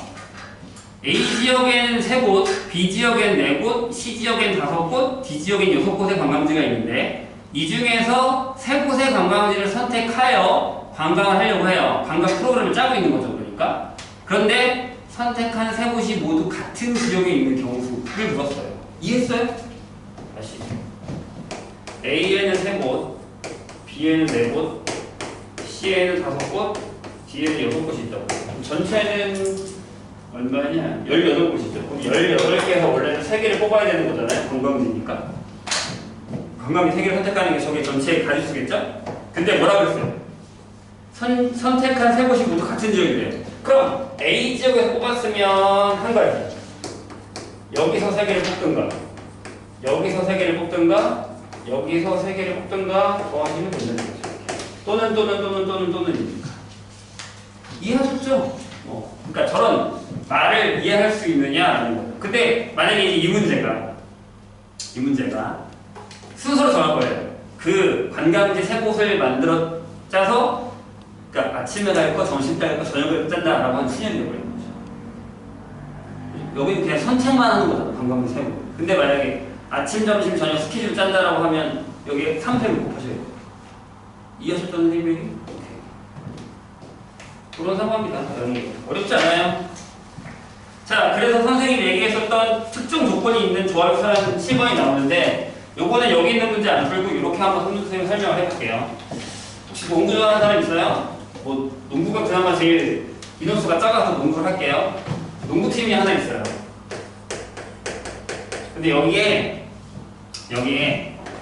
A 지역에는 3곳, B 지역에는 4곳, C 지역에는 5곳, D 지역에는 6곳의 관광지가 있는데 이 중에서 3곳의 관광지를 선택하여 관광을 하려고 해요. 관광 프로그램을 짜고 있는 거죠. 그러니까. 그런데 선택한 3곳이 모두 같은 지역에 있는 경우 수를 물었어요. 이해했어요? 다시. A에는 3곳, B에는 4곳, C에는 5곳, D에는 6곳이 있다고. 전체는 얼마냐? 18곳이죠. 그럼 18개에서 원래는 3개를 뽑아야 되는 거잖아요. 관광지니까. 관광지 3개를 선택하는 게 저게 전체의 가지수겠죠? 근데 뭐라고 했어요? 선택한 3곳이 모두 같은 지역이래요. 그럼 A 지역에서 뽑았으면 한 가지. 여기서 3개를 뽑든가, 여기서 3개를 뽑든가, 여기서 3개를 뽑든가 더 하시면 된다는 거죠. 또는 이해하셨죠? 그러니까 저런 말을 이해할 수 있느냐라는 거예요. 근데 만약에 이 문제가 순서로 정할 거예요. 그 관광지 3곳을 만들어 짜서 그러니까 아침에 갈 거, 점심 때 갈 거, 저녁에 짠다라고 한 수년이 되어버리는 거죠. 여기는 그냥 선택만 하는 거잖아. 관광지 3곳. 근데 만약에 아침, 점심, 저녁 스케줄 짠다라고 하면 여기에 3팩을 곱하셔야 돼요. 이해하셨던 선생님이? 그런 상황입니다. 어렵지 않아요. 자, 그래서 선생님이 얘기했었던 특정 조건이 있는 조합 수란 7번이 나오는데 요거는 여기 있는 문제 안 풀고 이렇게 한번 선생님이 설명을 해볼게요. 혹시 농구 좋아하는 사람 있어요? 뭐 농구가 그나마 제일 인원수가 작아서 농구를 할게요. 농구팀이 하나 있어요. 근데 여기에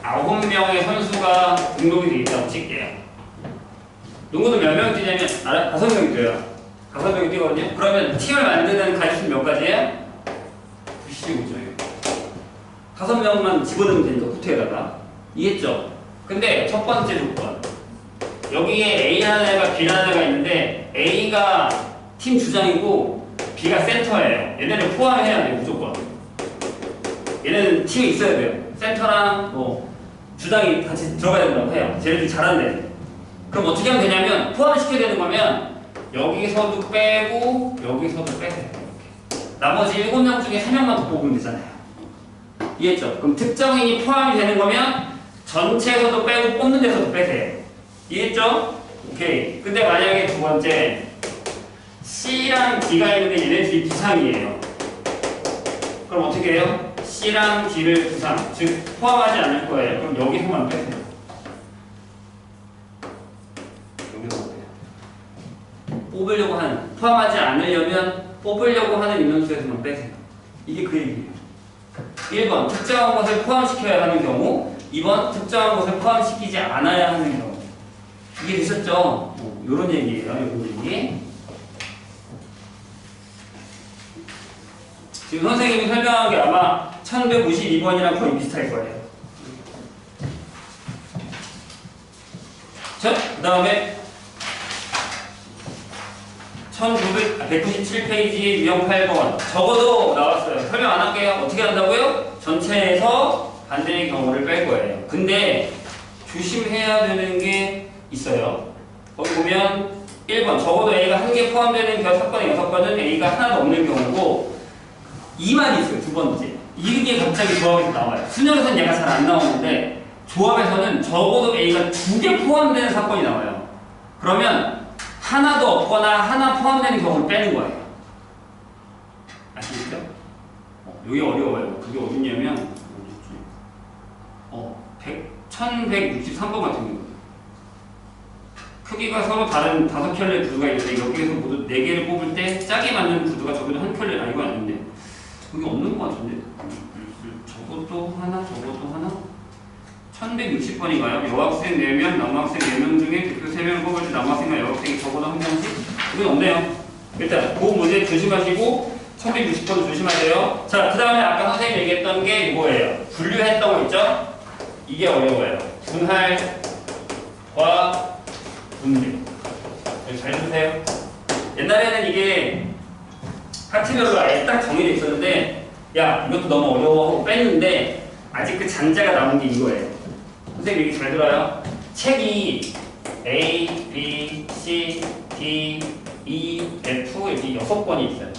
9명의 선수가 등록이 되어 있다고 칠게요. 농구도 몇 명 뛰냐면 5명이 뛰어요. 5명이 뛰거든요. 그러면 팀을 만드는 가지수는 몇 가지예요? 95조예요. 5명만 집어넣으면 되니까 코트에다가. 이해했죠? 근데 첫 번째 조건. 여기에 A라는 애가 B라는 애가 있는데 A가 팀 주장이고 B가 센터예요. 얘네를 포함해야 돼요. 무조건. 얘네는 팀에 있어야 돼요. 센터랑 뭐 주장이 같이 들어가야 된다고 해요. 쟤네들이 잘한대. 그럼 어떻게 하면 되냐면 포함시켜야 되는 거면 여기서도 빼고 여기서도 빼세요. 나머지 7명 중에 3명만 더 뽑으면 되잖아요. 이해했죠? 그럼 특정인이 포함이 되는 거면 전체에서도 빼고 뽑는 데서도 빼세요. 이해했죠? 오케이. 근데 만약에 두 번째 C랑 D가 있는데 얘네들이 부상이에요. 그럼 어떻게 해요? C랑 D를 부상, 즉 포함하지 않을 거예요. 그럼 여기서만 빼세요. 여기서만 빼요. 뽑으려고 하는, 포함하지 않으려면 뽑으려고 하는 인원수에서만 빼세요. 이게 그 얘기예요. 1번 특정한 것을 포함시켜야 하는 경우, 2번 특정한 것을 포함시키지 않아야 하는 경우. 이게 되셨죠? 요런 얘기예요. 요런 얘기. 지금 선생님이 설명한 게 아마 1152번이랑 거의 비슷할 거예요. 자, 그 다음에 197페이지 유형 8번. 적어도 나왔어요. 설명 안 할게요. 어떻게 한다고요? 전체에서 반대의 경우를 뺄 거예요. 근데 조심해야 되는 게 있어요. 거기 보면 1번 적어도 A가 한 개 포함되는 사건의 6건은 A가 하나도 없는 경우고 2만 있어요. 두 번째. 이게 갑자기 조합에서 나와요. 순열에서는 얘가 잘 안 나오는데 조합에서는 적어도 A가 2개 포함되는 사건이 나와요. 그러면 하나도 없거나 하나 포함되는 경우를 빼는 거예요. 아시겠죠? 여기 어려워요. 그게 어딨냐면 1163번 같은 경우. 크기가 서로 다른 5켤레 구두가 있는데 여기에서 모두 4개를 뽑을 때 짝이 맞는 구두가 적어도 한 켤레, 이건 아닌데 여기 없는 것 같은데 저것도 하나, 저것도 하나. 1160번인가요? 여학생 4명, 남학생 4명 중에 대표 3명을 뽑을 때 남학생과 여학생이 적어도 한 명씩? 이건 없네요. 일단 그 문제 조심하시고 1160번 조심하세요. 자, 그 다음에 아까 선생님이 얘기했던 게 이거예요. 분류했던 거 있죠? 이게 어려워요. 분할과 분류. 잘 보세요. 옛날에는 이게 파트별로 아예 딱 정해져 있었는데 야, 이것도 너무 어려워 하고 뺐는데 아직 그 잔자가 남은 게 이거예요. 선생님 얘기 잘 들어요. 책이 A, B, C, D, E, F 이렇게 6권이 있어요.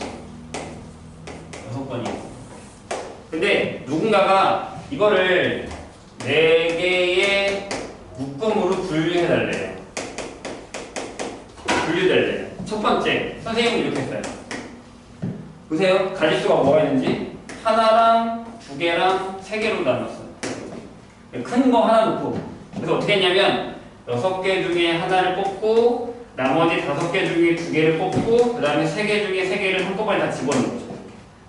6권이 있어요. 근데 누군가가 이거를 4개의 묶음으로 분류해달래요. 분류달래요. 첫 번째, 선생님은 이렇게 했어요. 보세요. 가짓수가 뭐가 있는지 하나랑 2개랑 3개로 나눴어요. 큰 거 하나 놓고. 그래서 어떻게 했냐면 6개 중에 하나를 뽑고 나머지 5개 중에 2개를 뽑고 그 다음에 3개 중에 3개를 한꺼번에 다 집어넣는 거죠.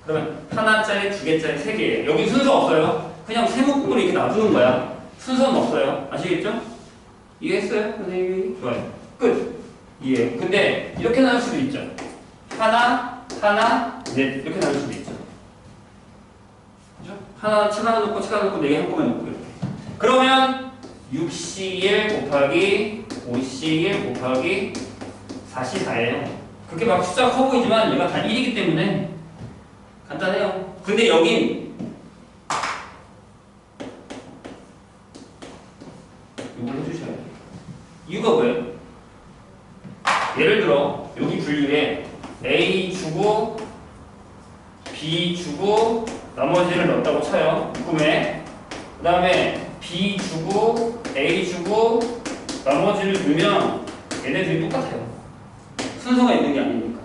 그러면 하나짜리, 2개짜리, 3개예요. 여기 순서 없어요. 그냥 세묶음으로 이렇게 놔두는 거야. 순서는 없어요. 아시겠죠? 이해했어요? 선생님이? 좋아요. 끝. 이해. 근데 이렇게 나눌 수도 있죠. 하나, 넷 이렇게 나눌 수도 있죠. 그죠? 하나, 책 하나 놓고 책 하나 놓고 4개 한꺼번에 놓고 이렇게. 그러면 6C1 곱하기 5C1 곱하기 4C4예요. 그렇게 막 숫자가 커 보이지만 얘가 다 1이기 때문에 간단해요. 근데 여긴 이걸 해주셔야 돼요. 이유가 뭐예요? 예를 들어 여기 분류에 A 주고 B 주고 나머지를 넣었다고 쳐요. 꿈에. 그 다음에 B 주고 A 주고 나머지를 넣으면 얘네들이 똑같아요. 순서가 있는 게 아니니까.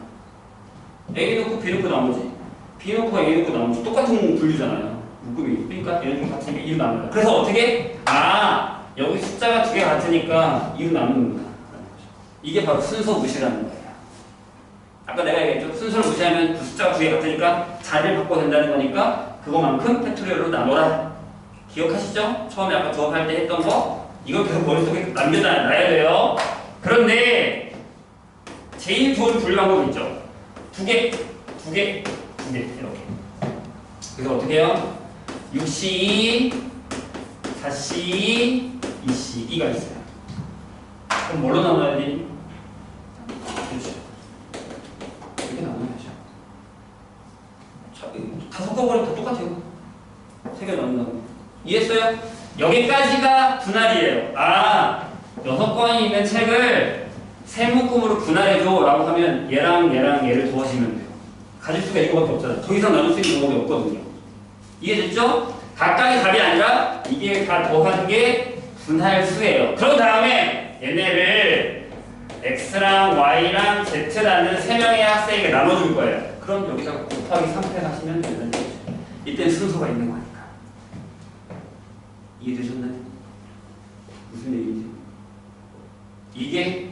A 넣고 B 넣고 나머지, B 넣고 A 넣고 나머지 똑같은 분류잖아요. 묶음이. 그러니까 얘네들 같으니까 2로 나눠요. 그래서 어떻게? 여기 숫자가 2개 같으니까 2로 나누는구나. 이게 바로 순서 무시라는 거예요. 아까 내가 얘기했죠. 순서를 무시하면 그 숫자가 2개 같으니까 자리를 바꿔도 된다는 거니까 그거만큼 팩토리얼로 나눠라. 기억하시죠? 처음에 아까 조합할 때 했던 거 이걸 계속 머릿속에 남겨놔야 돼요. 그런데 제일 좋은 분류 방법이 있죠. 2개 이렇게. 그래서 어떻게 해요? 6C2, 4C2, 2C2가 있어요. 그럼 뭘로 나눠야 되니? 그렇죠. 이렇게 나눠야죠. 다 섞어버리면 다 똑같아요. 3개 나눈다고. 이해했어요? 여기까지가 분할이에요. 6권이 있는 책을 세 묶음으로 분할해줘 라고 하면 얘랑 얘를 더하시면 돼요. 가질 수가 이거밖에 없잖아요. 더 이상 나눌 수 있는 방법이 없거든요. 이해됐죠? 각각의 답이 아니라 이게 다 더하는 게 분할수예요. 그런 다음에 얘네를 X랑 Y랑 Z라는 3명의 학생에게 나눠줄 거예요. 그럼 여기서 곱하기 3패 하시면 되는 거죠. 이때는 순서가 있는 거니까. 이해되셨나요? 무슨 얘기인지? 이게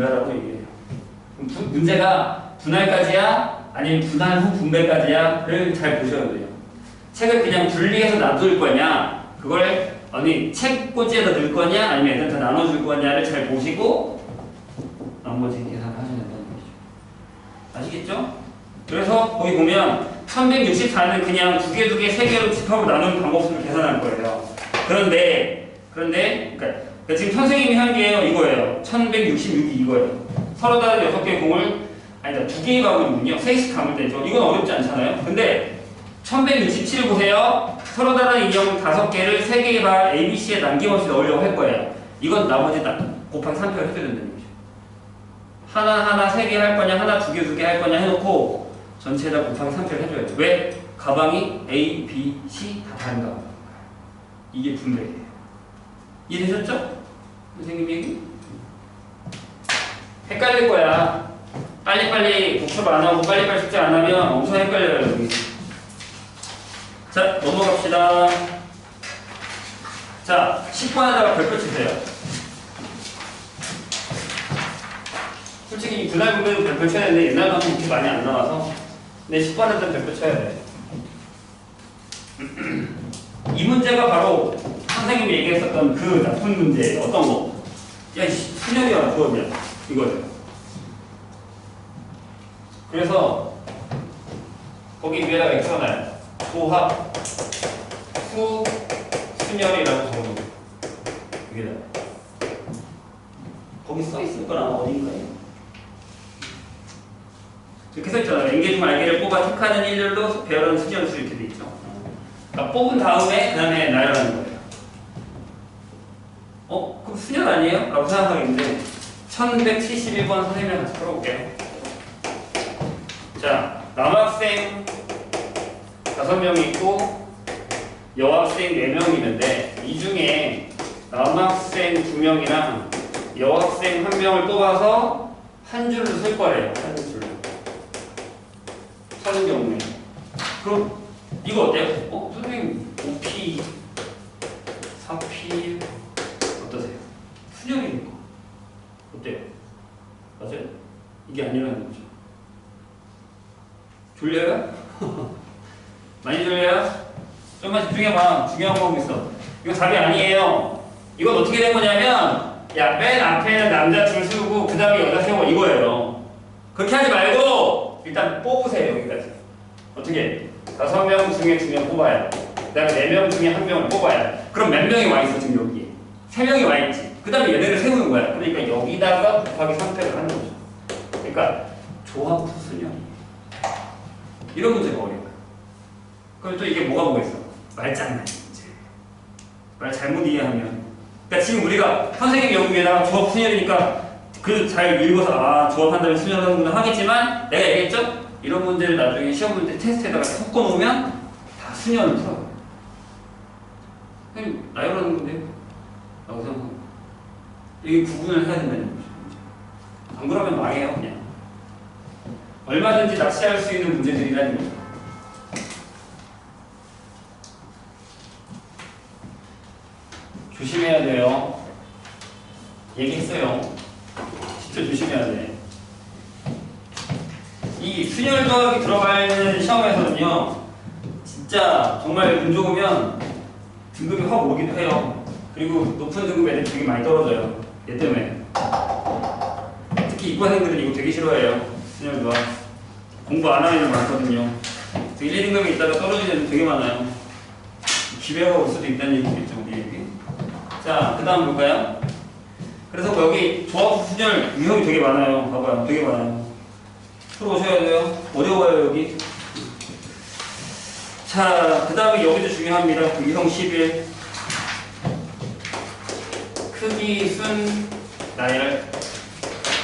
분배하라고 얘기해요. 문제가 분할까지야? 아니면 분할 후 분배까지야?를 잘 보셔야 돼요. 책을 그냥 분리해서 놔둘 거냐, 그걸 어디 책 꽂이에다 넣을 거냐, 아니면 애들 다 나눠줄 거냐를 잘 보시고 나머지 계산하셔야 된다는 거죠. 아시겠죠? 그래서 거기 보면 1164는 그냥 두 개, 3개로 집합으로 나누는 방법으로 계산할 거예요. 그런데 그러니까 지금 선생님이 한 게 이거예요. 1166이 이거예요. 서로 다른 6개의 공을 아니다, 2개의 방울이군요. 3개씩 감을 때죠. 이건 어렵지 않잖아요. 근데 1167 보세요. 서로 다른 인형 5개를 3개의 발 ABC에 남김없이 넣으려고 할 거예요. 이건 나머지 곱하기 3표를 해줘야 된다는 거죠. 하나 3개 할 거냐, 하나 2개 할 거냐 해놓고 전체에다 곱하기 3표를 해줘야죠. 왜? 가방이 A, B, C 다 다른가 봐요. 이게 분배예요. 이해되셨죠? 선생님 얘기? 헷갈릴 거야. 빨리빨리 복습 안 하고 빨리빨리 숙제 안 하면 엄청 헷갈려요. 여기. 자, 넘어갑시다. 자, 10번에다가 별표 치세요. 솔직히 이 분할 분배도 별표 쳐야 되는데 옛날만큼 그렇게 많이 안 나와서 근데 10번에다가 별표 쳐야 돼. 이 문제가 바로 선생님이 얘기했었던 그 나쁜 문제예요. 어떤 거? 야, 수년이야, 부업이야. 이거예요. 그래서 거기 위에다가 이렇게 써놔요. 조합, 수, 수년이라고 적어놓고 여기다. 거기 써있을 거나 어딘가에. 이렇게 써있잖아요. 엔게이지먼트 알게를 뽑아 택하는 일률로 배열하는 수년수 이렇게 돼 있죠. 그러니까 뽑은 다음에 그 다음에 나열하는 거예요. 그럼 수년 아니에요? 라고 생각하겠는데 1171번 선생님이랑 같이 풀어볼게요. 자, 남학생 5명이 있고 여학생 4명이 있는데 이 중에 남학생 2명이랑 여학생 1명을 뽑아서 한 줄로 쓸 거래요. 한 줄로. 서는 경우에. 그럼 이거 어때요? 선생님 5P, 4P 어떠세요? 수년이니까. 어때요? 맞아요? 이게 아니라는 거죠. 졸려요? 많이 졸려요? 좀만 집중해봐. 중요한 거 있어. 이거 답이 아니에요. 이건 어떻게 된 거냐면 야, 맨 앞에는 남자 줄 쓰고 그 다음에 여자 세워 이거예요. 그렇게 하지 말고 일단 뽑으세요. 여기까지. 어떻게? 5명 중에 2명 뽑아야 그 다음에 4명 중에 1명을 뽑아야 그럼 몇 명이 와 있어 지금 여기에? 3명이 와 있지. 그 다음에 얘네를 세우는 거야. 그러니까 여기다가 곱하기 3패를 하는 거죠. 그러니까 조합 수년 이런 문제가 어려워요. 그럼 또 이게 뭐가 있어? 말장난 문제. 말 잘못 이해하면. 그러니까 지금 우리가 선생님이 여기 위에다가 조합 수년이니까 그 잘 읽어서 조합한다면 수년하는구나 하겠지만 내가 얘기했죠? 이런 문제를 나중에 시험 문제 테스트에다가 섞어놓으면 다 수년을 풀어요. 선생님 나열하는 건데요? 라고 생각합니다. 이게 구분을 해야 된다는 거죠. 안 그러면 망해요 그냥. 얼마든지 낚시할 수 있는 문제들이라는 거죠. 조심해야 돼요. 얘기했어요. 진짜 조심해야 돼. 이 순열 조합이 들어가는 시험에서는요, 진짜 정말 운 좋으면 등급이 확 오르기도 해요. 그리고 높은 등급 애들 되게 많이 떨어져요. 얘 때문에. 특히 이과생들은 이거 되게 싫어해요. 순열 조합. 공부 안 하는 애들 많거든요. 1, 2등급에 있다가 떨어지는 애들 되게 많아요. 기회가 올 수도 있다는 얘기겠죠, 우리 얘기. 자, 그 다음 볼까요? 그래서 여기 조합 순열 유형이 되게 많아요. 봐봐요. 되게 많아요. 풀어오셔야 돼요. 어려워요, 여기. 자, 그 다음에 여기도 중요합니다. 유형 11. 크기, 순, 나열.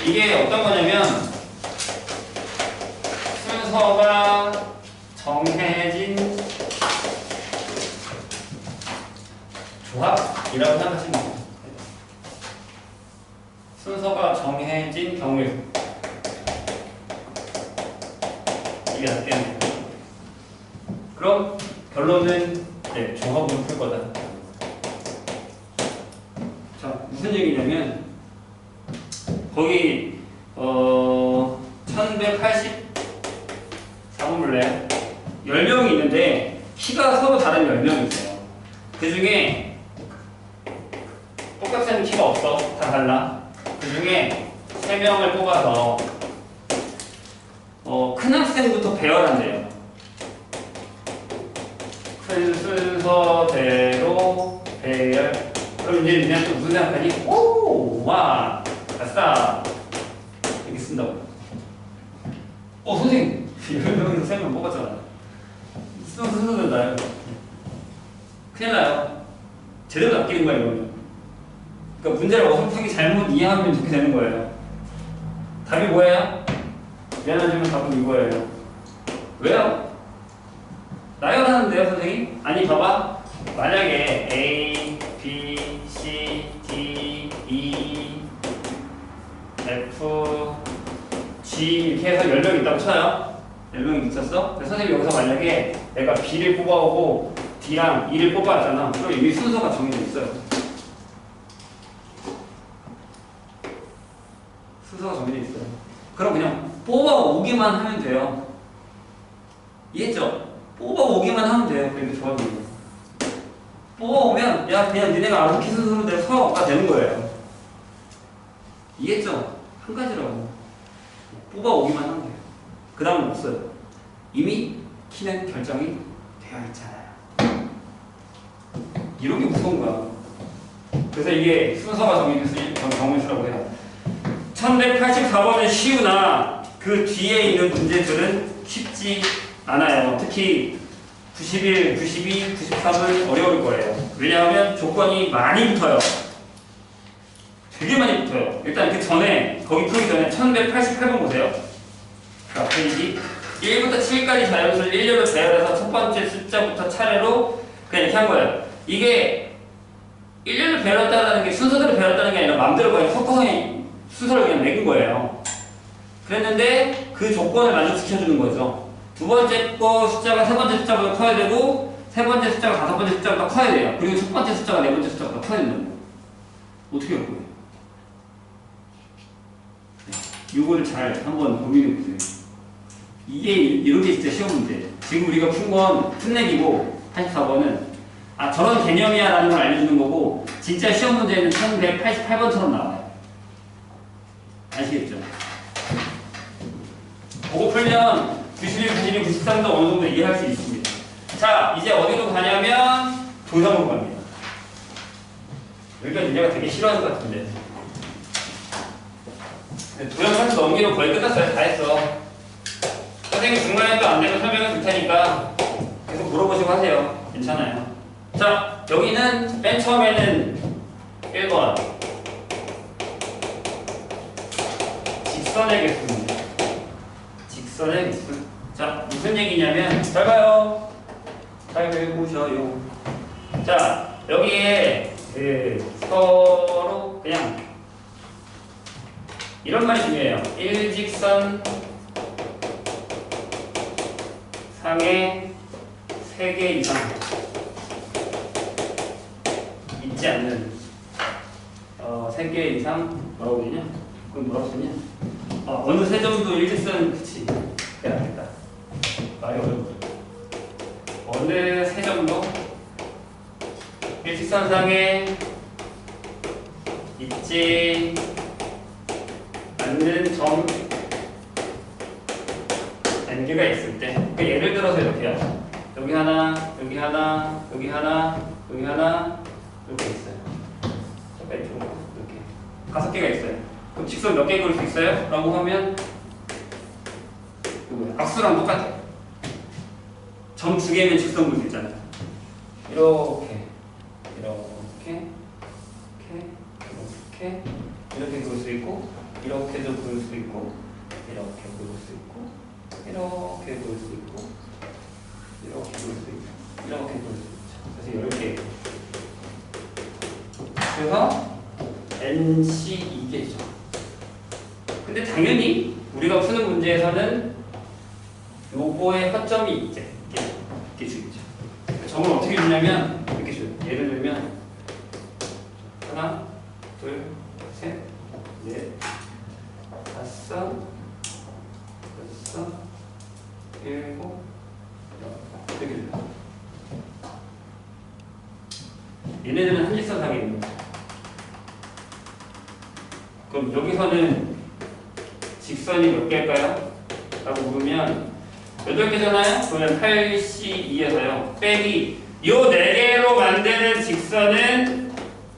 이게 어떤 거냐면, 순서가 정해진 조합이라고 생각하시면 돼요. 순서가 정해진 경우에 이게 낫겠네요. 그럼 결론은 네, 조합으로 풀 거다. 자, 무슨 얘기냐면 거기 1184번 볼래요? 10명이 있는데 키가 서로 다른 10명이 있어요. 그 중에 똑같은 키가 없어. 다 달라. 그 중에 3명을 뽑아서 큰 학생부터 배열한대요. 큰 순서대로 배열. 그럼 이제 니네 또 무슨 생각하니? 오! 와! 아싸! 이렇게 쓴다고. 선생님! 10명에서 3명 뽑았잖아. 순서대로 큰일 나요. 제대로 낚이는 거야, 이거는. 그러니까 문제를 어설프게 잘못 이해하면 이렇게 되는 거예요. 답이 뭐예요? 미안하지만 답은 이거예요. 왜요? 나열하는데요, 선생님? 아니, 봐봐. 만약에 A, B, C, D, E, F, G 이렇게 해서 10명 있다고 쳐요. 10명 있었어? 그래서 선생님이 여기서 만약에 내가 B를 뽑아오고 D랑 E를 뽑아왔잖아. 그럼 이미 순서가 정해져 있어요. 순서가 정해져 있어요. 그럼 그냥 뽑아오기만 하면 돼요. 이해했죠? 뽑아오기만 하면 돼요. 그러니까 조합이. 뽑아오면 야 그냥 니네가 알아서 키 순서대로 서가 되는 거예요. 이해했죠? 한 가지라고. 뽑아오기만 하면 돼요. 그 다음은 없어요. 이미 키는 결정이 되어 있잖아요. 이런 게 무서운 거야. 그래서 이게 순서가 정해진 경우수라고 해요. 1184번은 쉬우나 그 뒤에 있는 문제들은 쉽지 않아요. 특히 91, 92, 93은 어려울 거예요. 왜냐하면 조건이 많이 붙어요. 되게 많이 붙어요. 일단 그 전에 거기 풀기 전에 1188번 보세요. 자, 페이지 1부터 7까지 자연수를 일렬로 배열해서 첫 번째 숫자부터 차례로 그냥 이렇게 한 거예요. 이게 일렬로 배열했다는 게 순서대로 배열했다는 게 아니라 마음대로 그냥 섞어서 순서를 그냥 매긴 거예요. 그랬는데 그 조건을 만족시켜주는 거죠. 두 번째 거 숫자가 세 번째 숫자보다 커야 되고 세 번째 숫자가 다섯 번째 숫자보다 커야 돼요. 그리고 첫 번째 숫자가 네 번째 숫자보다 커야 된다고. 어떻게 할 거예요? 이거를 잘 한번 고민해 보세요. 이게 이렇게 진짜 시험 문제. 지금 우리가 푼 건 풋내기고 84번은 저런 개념이야 라는 걸 알려주는 거고 진짜 시험 문제는 1188번처럼 나와요. 아시겠죠? 보고 풀면 91, 92, 93도 어느 정도 이해할 수 있습니다. 자, 이제 어디로 가냐면 도형으로 갑니다. 여기가 니네가 되게 싫어하는 것 같은데. 도형까지 넘기면 거의 끝났어요. 다 했어. 선생님 중간에 또 안 되면 설명을 줄 테니까 계속 물어보시고 하세요. 괜찮아요. 자, 여기는 맨 처음에는 1번 직선의 개수입니다. 직선의 개수. 자, 무슨 얘기냐면 잘 봐요. 잘 보셔요. 자, 여기에 서로 그냥 이런 말이 중요해요. 일직선 상에 3개 이상 있지 않는 3개 이상 뭐라고 되냐? 그건 뭐라고 쓰냐? 어느 세 점도 일직선 그치? 그래 알겠다. 말이 어려워. 어느 세 점도 일직선상에 있지 않는 점 n개가 있을 때 그러니까 예를 들어서 이렇게요. 여기 하나, 여기 하나, 여기 하나, 여기 하나 이렇게 있어요. 잠깐 이쪽으로 이렇게 5개가 있어요. 그럼 직선 몇 개 그릴 수 있어요? 라고 하면 악수랑 똑같아요. 점 2개면 직선 그릴 수 있잖아요. 이렇게 이렇게 이렇게 그릴 수 있고 이렇게도 그릴 수 있고 이렇게 그릴 수 있고 이렇게 그릴 수 있고 이렇게 그릴 수 있고 이렇게 그릴 수 있죠. 그래서 10개. 그래서 NC 2개죠. 근데 당연히 우리가 푸는 문제에서는 요거에 허점이 이렇게 주겠죠. 점을 어떻게 주냐면 이렇게 줘요. 예를 들면 하나, 둘, 셋, 넷, 일곱, 이렇게 돼요. 얘네들은 한직선상에 있는 거예요. 그럼 여기서는 직선이 몇 개일까요? 라고 물으면 8개잖아요? 그러면 8C2에서요. 빼기 요 4개로 만드는 직선은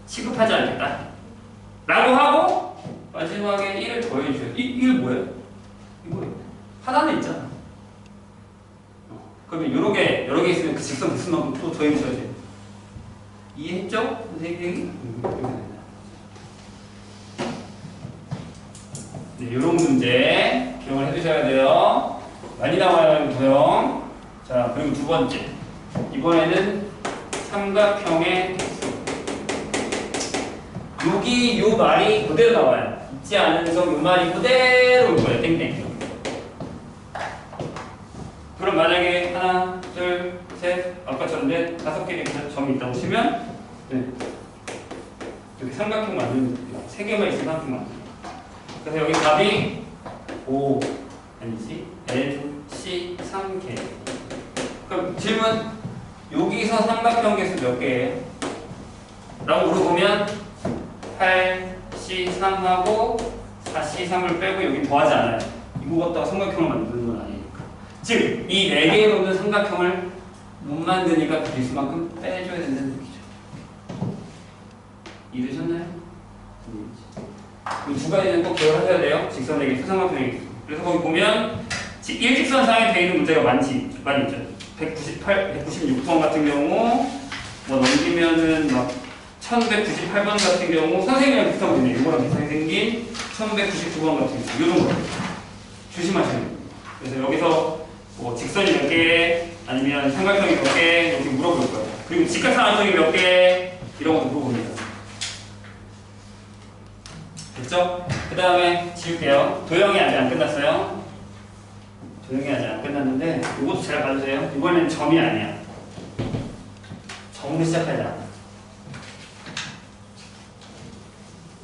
취급하지 않겠다. 라고 하고 마지막에 1을 더해주셔요. 1 뭐예요? 이거예요. 하나는 있잖아. 그러면 여러 개 있으면 그 직선 개수만큼 또 더해주셔야 돼요. 이해했죠? 선생님이? 네, 이런 문제 기억을 해두셔야 돼요. 많이 나와요, 도형. 자, 그리고 두 번째. 이번에는 삼각형의 개수. 여기 요 말이 그대로 나와요. 있지 않은 점 요 말이 그대로 올 거예요. 땡땡. 그럼 만약에 하나, 둘, 셋, 아까처럼 넷, 5개 점이 있다고 치면 네. 여기 삼각형 만드는 3개만 있으면 삼각형 만드는. 그래서 여기 답이 5 아니지 N, C, 3개. 그럼 질문 여기서 삼각형 개수 몇 개예요? 라고 물어보면 8C3하고 4C3을 빼고 여기 더하지 않아요. 이거 갖다가 삼각형을 만드는 건 아니니까. 즉, 이 4개로는 삼각형을 못 만드니까 그 개수만큼 빼줘야 된다는 얘기죠. 이해되셨나요? 이 두 가지는 꼭 기억하셔야 돼요. 직선의 개수, 삼각형의 개수. 그래서 거기 보면 일직선상에 되어 있는 문제가 많이 있죠. 196번 같은 경우 뭐 넘기면은 막 1198번 같은 경우 선생님이랑 비슷하고 있네요. 이거랑 비슷하게 생긴 1199번 같은 경우 이런 거 조심하셔야 돼요. 그래서 여기서 뭐 직선이 몇 개, 아니면 삼각형이 몇 개 이렇게 물어볼 거예요. 그리고 직각삼각형이 몇 개 이런 것도 물어봅니다. 됐죠? 그 다음에 지울게요. 도형이 아직 안 끝났어요. 도형이 아직 안 끝났는데 이것도 잘 봐주세요. 이번엔 점이 아니야. 점으로 시작하자.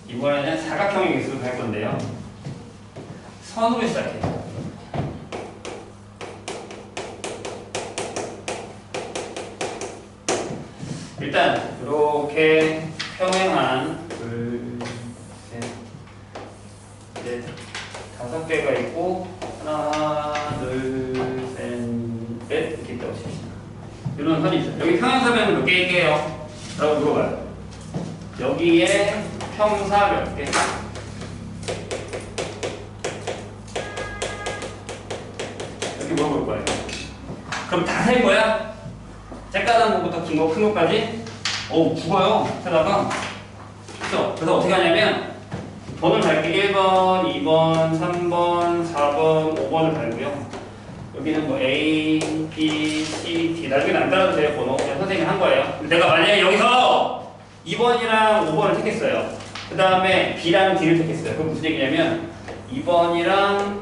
이번에는 사각형의 개수로 갈 건데요. 선으로 시작해요. 일단 이렇게 평행한 둘, 셋, 넷, 5개가 있고 하나, 둘, 셋, 넷 이렇게 있다고 칩시다. 이런 선이죠. 여기 평행사변은 몇 개일게요? 라고 물어봐요. 여기에 평사 몇 개? 이렇게 물어볼 거예요. 그럼 다 셀 거야? 작가는 것부터 긴 거, 큰 거까지? 죽어요. 세다가. 그죠? 그래서 어떻게 하냐면, 번호를 갈게 1번, 2번, 3번, 4번, 5번을 갈고요. 여기는 뭐 A, B, C, D. 나중에 안 따라도 돼요, 번호. 그냥 선생님이 한 거예요. 내가 만약에 여기서 2번이랑 5번을 택했어요. 그 다음에 B랑 D를 택했어요. 그럼 무슨 얘기냐면, 2번이랑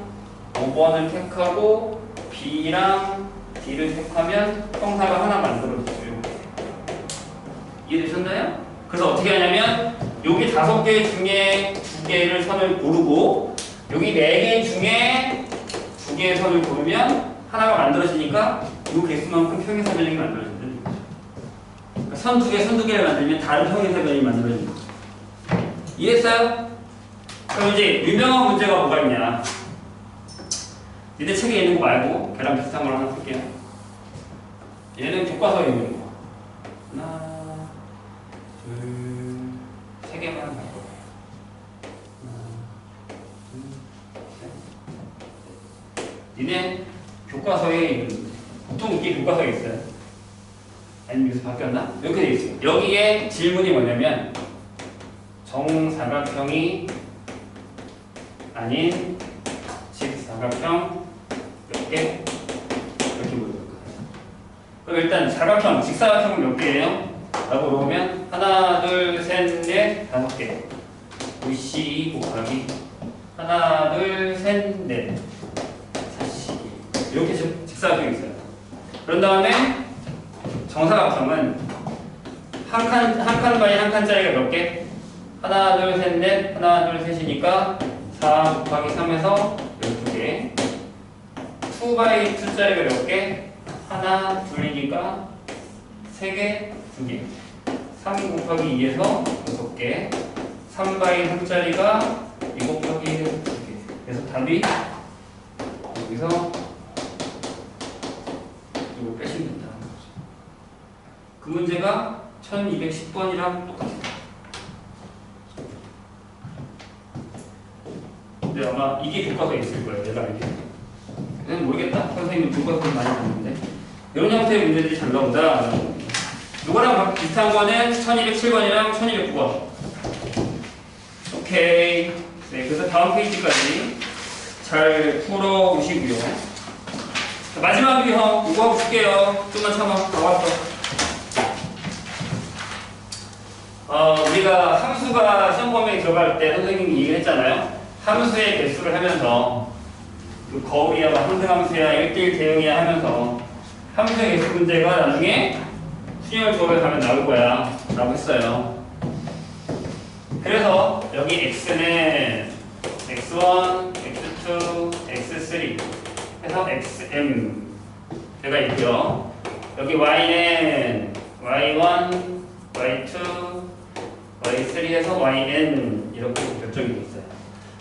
5번을 택하고, B랑 D를 택하면 평사가 하나 만들어졌어요. 이해되셨나요? 그래서 어떻게 하냐면 여기 5개 중에 2개를 선을 고르고 여기 4개 중에 2개의 선을 고르면 하나가 만들어지니까 이 개수만큼 평행사변이 만들어진다는 거죠. 그러니까 선 2개, 선 2개를 만들면 다른 평행사변이 만들어지는 거죠. 이해했어요? 그럼 이제 유명한 문제가 뭐가 있냐? 니네 책에 있는 거 말고 걔랑 비슷한 걸 하나 볼게요. 얘는 교과서에 있는 거. 하나, 둘, 3개만 갈 거예요. 하나, 둘, 셋. 니네 교과서에 있는 거. 보통 이게 교과서에 있어요. 아니면 여기서 바뀌었나? 이렇게 돼 있어요. 여기에 질문이 뭐냐면 정사각형이 아닌 직사각형 몇 개? 이렇게 물어볼 거예요. 그럼 일단 사각형, 직사각형은 몇 개예요? 라고 물어보면 하나, 둘, 셋, 넷, 5개. VC 곱하기 하나, 둘, 셋, 넷, 4C. 이렇게 직사각형이 있어요. 그런 다음에 정사각형은 한 칸 바이 한 칸짜리가 몇 개? 하나, 둘, 셋, 넷, 하나, 둘, 셋이니까 4 곱하기 3에서 12개 2by 2짜리가 몇 개? 하나, 둘이니까 3개, 2개 3 곱하기 2에서 6개 3by 3짜리가 2 곱하기 2에서 2개 그래서 답이 여기서 이거 빼시면 된다는 거죠. 그 문제가 1210번이랑 똑같아요. 근데 아마 이게 교과서에 있을 거예요. 내가 알기로는. 모르겠다. 선생님은 교과서를 많이 봤는데 이런 형태의 문제들이 잘 나온다. 이거랑 비슷한 거는 1207번이랑 1209번. 오케이. 네, 그래서 다음 페이지까지 잘 풀어오시고요. 자, 마지막으로 형 이거 하고 줄게요. 좀만 참아. 다 왔어. 우리가 함수가 시험 범위에 들어갈 때 선생님이 얘기를 했잖아요. 함수의 개수를 하면서 그 거울이야, 뭐 함수야, 1대1 대응이야 하면서 함수의 개수 문제가 나중에 수열 조합에 가면 나올 거야 라고 했어요. 그래서 여기 x는 x1, x2, x3 해서 xm 제가 있고요. 여기 y는 y1, y2, y3 해서 yn 이렇게 결정이 돼 있어요.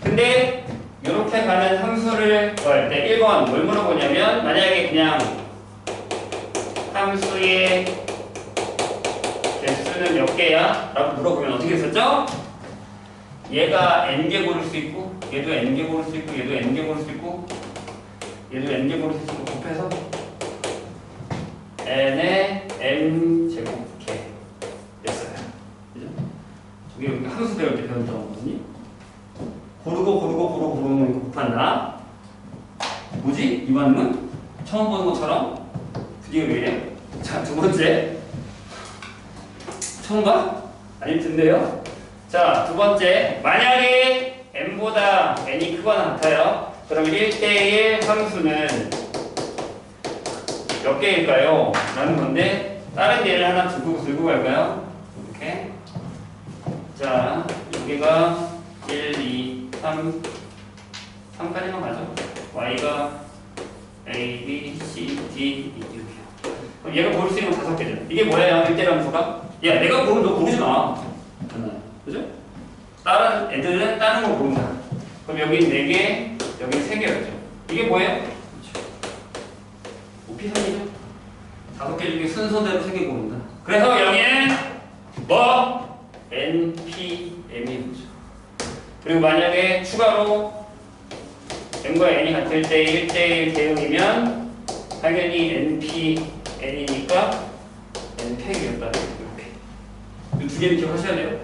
근데 이렇게 가는 함수를 구할 때 1번 뭘 물어보냐면 만약에 그냥 함수의 개수는 몇 개야? 라고 물어보면 어떻게 했었죠? 얘가 n개 고를 수 있고 얘도 n개 고를 수 있고 얘도 n개 고를 수 있고 얘도 n개 고를 수 있고 곱해서 n의 m제곱개 였어요. 그죠? 저게 여기 함수 배울 때 배웠던 거거든요. 고르고 곱한다. 뭐지? 이 반응은? 처음 보는 것처럼? 드디어 왜 이래? 자, 두 번째. 처음 봐? 아닐 텐데요? 자, 두 번째. 만약에 n보다 n이 크거나 같아요. 그러면 1대1 함수는 몇 개일까요? 라는 건데, 다른 예를 하나 들고 갈까요? 이렇게. 자, 여기가 1, 2, 3까지만 가죠. y가 a, b, c, d 이렇게요. 그럼 얘가 고를 수 있는 건 5개죠. 이게 뭐예요? 1대1 함수가? 야, 내가 고르면 너 고르지 마. 그죠? 다른 애들은 다른 거 고른다. 그럼 여기 4개, 여기 3개였죠. 이게 뭐예요? 그렇죠. 오피선이죠. 5개 중에 순서대로 3개 고른다. 그래서 여기는 뭐? n, p, m이 되죠. 그리고 만약에 추가로 n과 n이 같을 때 1대1 대응이면 당연히 np, n이니까 n팩이었다. 이렇게. 이 두 개는 기억하셔야 돼요.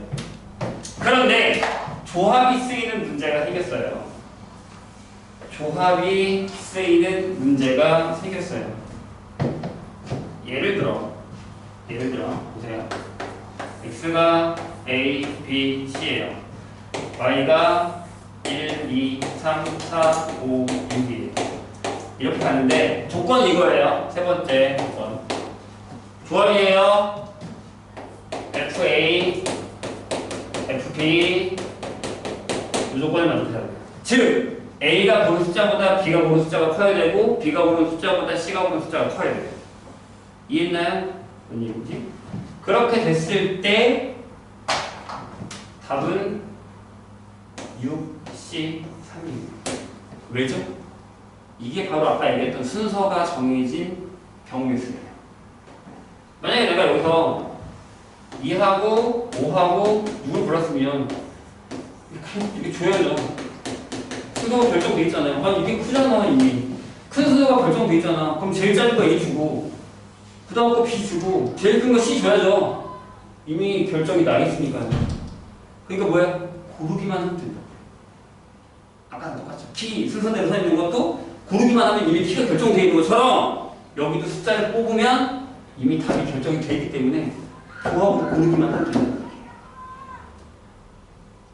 그런데 조합이 쓰이는 문제가 생겼어요. 조합이 쓰이는 문제가 생겼어요. 예를 들어 보세요. x가 a, b, c예요. y가 1, 2, 3, 4, 5, 6이에요. 이렇게 가는데 조건이 이거예요. 세 번째 조건. 조합이에요. fa, fb 이 조건을 만들어야 돼요. 즉 a가 보는 숫자보다 b가 보는 숫자가 커야 되고 b가 보는 숫자보다 c가 보는 숫자가 커야 돼요. 이해했나요? 뭔 얘기지? 그렇게 됐을 때 답은 6, C, 3입니다. 왜죠? 이게 바로 아까 얘기했던 순서가 정해진 경우의 수예요. 만약에 내가 여기서 2하고 5하고 6을 골랐으면 이렇게 줘야죠. 순서가 결정돼 있잖아요. 아니 이게 크잖아 이미. 큰 순서가 결정돼 있잖아. 그럼 제일 작은 거 A 주고 그 다음 거 B 주고 제일 큰 거 C 줘야죠. 이미 결정이 나 있으니까요. 그러니까 뭐야? 고르기만 하면 된다. 아까랑 똑같죠. 키 순서대로 서 있는 것도 고르기만 하면 이미 키가 결정되어 있는 것처럼 여기도 숫자를 뽑으면 이미 답이 결정이 되어 있기 때문에 조합으로 고르기만 하면 된다.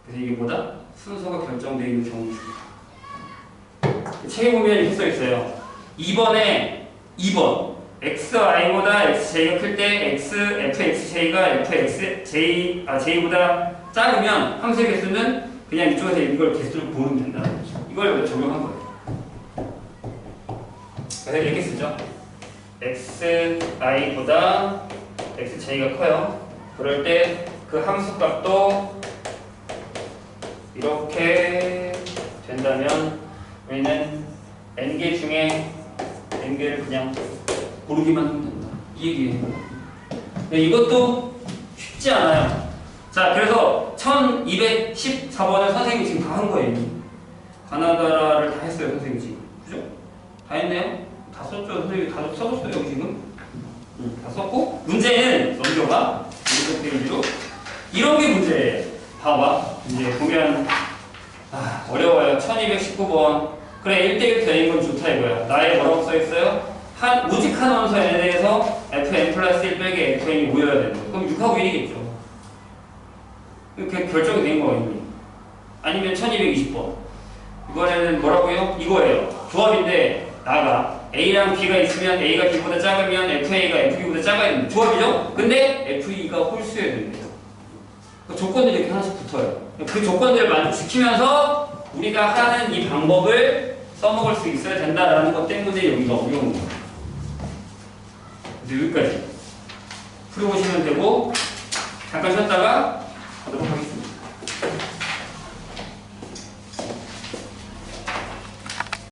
그래서 이게 뭐다? 순서가 결정되어 있는 경우입니다. 책에 보면 이렇게 써 있어요. 2번에 2번 xy보다 xj가 클 때 x, fxj가 j보다 작으면 함수의 개수는 그냥 이쪽에서 이걸 개수를 보면 된다. 이걸 여기다 적용한 거예요. 그래서 이렇게 쓰죠. xi보다 xj가 커요. 그럴 때 그 함수 값도 이렇게 된다면 우리는 n개 중에 n개를 그냥 고르기만 하면 된다. 이 얘기예요. 근데 이것도 쉽지 않아요. 자, 그래서 1214번을 선생님이 지금 다 한 거예요. 이미. 가나다라를 다 했어요, 선생님이 지금. 그죠? 다 했네요? 다 썼죠? 선생님이 다 써줬어요, 여기 지금. 다 썼고, 문제는 넘겨봐. 이렇게 페이지로. 이런 게 문제예요. 봐봐. 이제 보면, 어려워요. 1219번. 그래, 1대1 되는 건 좋다 이거야. 나에 뭐라고 써있어요? 오직 한 원소에 대해서 fn 플러스 1 빼기 fn이 모여야 되는 거예요. 그럼 6하고 1이겠죠. 이렇게 결정이 된 거예요, 이미. 아니면 1220번. 이번에는 뭐라고요? 이거예요. 조합인데, 나가 A랑 B가 있으면 A가 B보다 작으면 FA가 FB보다 작아야 되는 조합이죠? 근데 FE가 홀수여야 된대요. 그 조건들이 이렇게 하나씩 붙어요. 그 조건들을 만족시키면서 우리가 하는 이 방법을 써먹을 수 있어야 된다라는 것 때문에 여기가 어려운 거예요. 그래서 여기까지 풀어보시면 되고, 잠깐 쉬었다가 가도록 하겠습니다.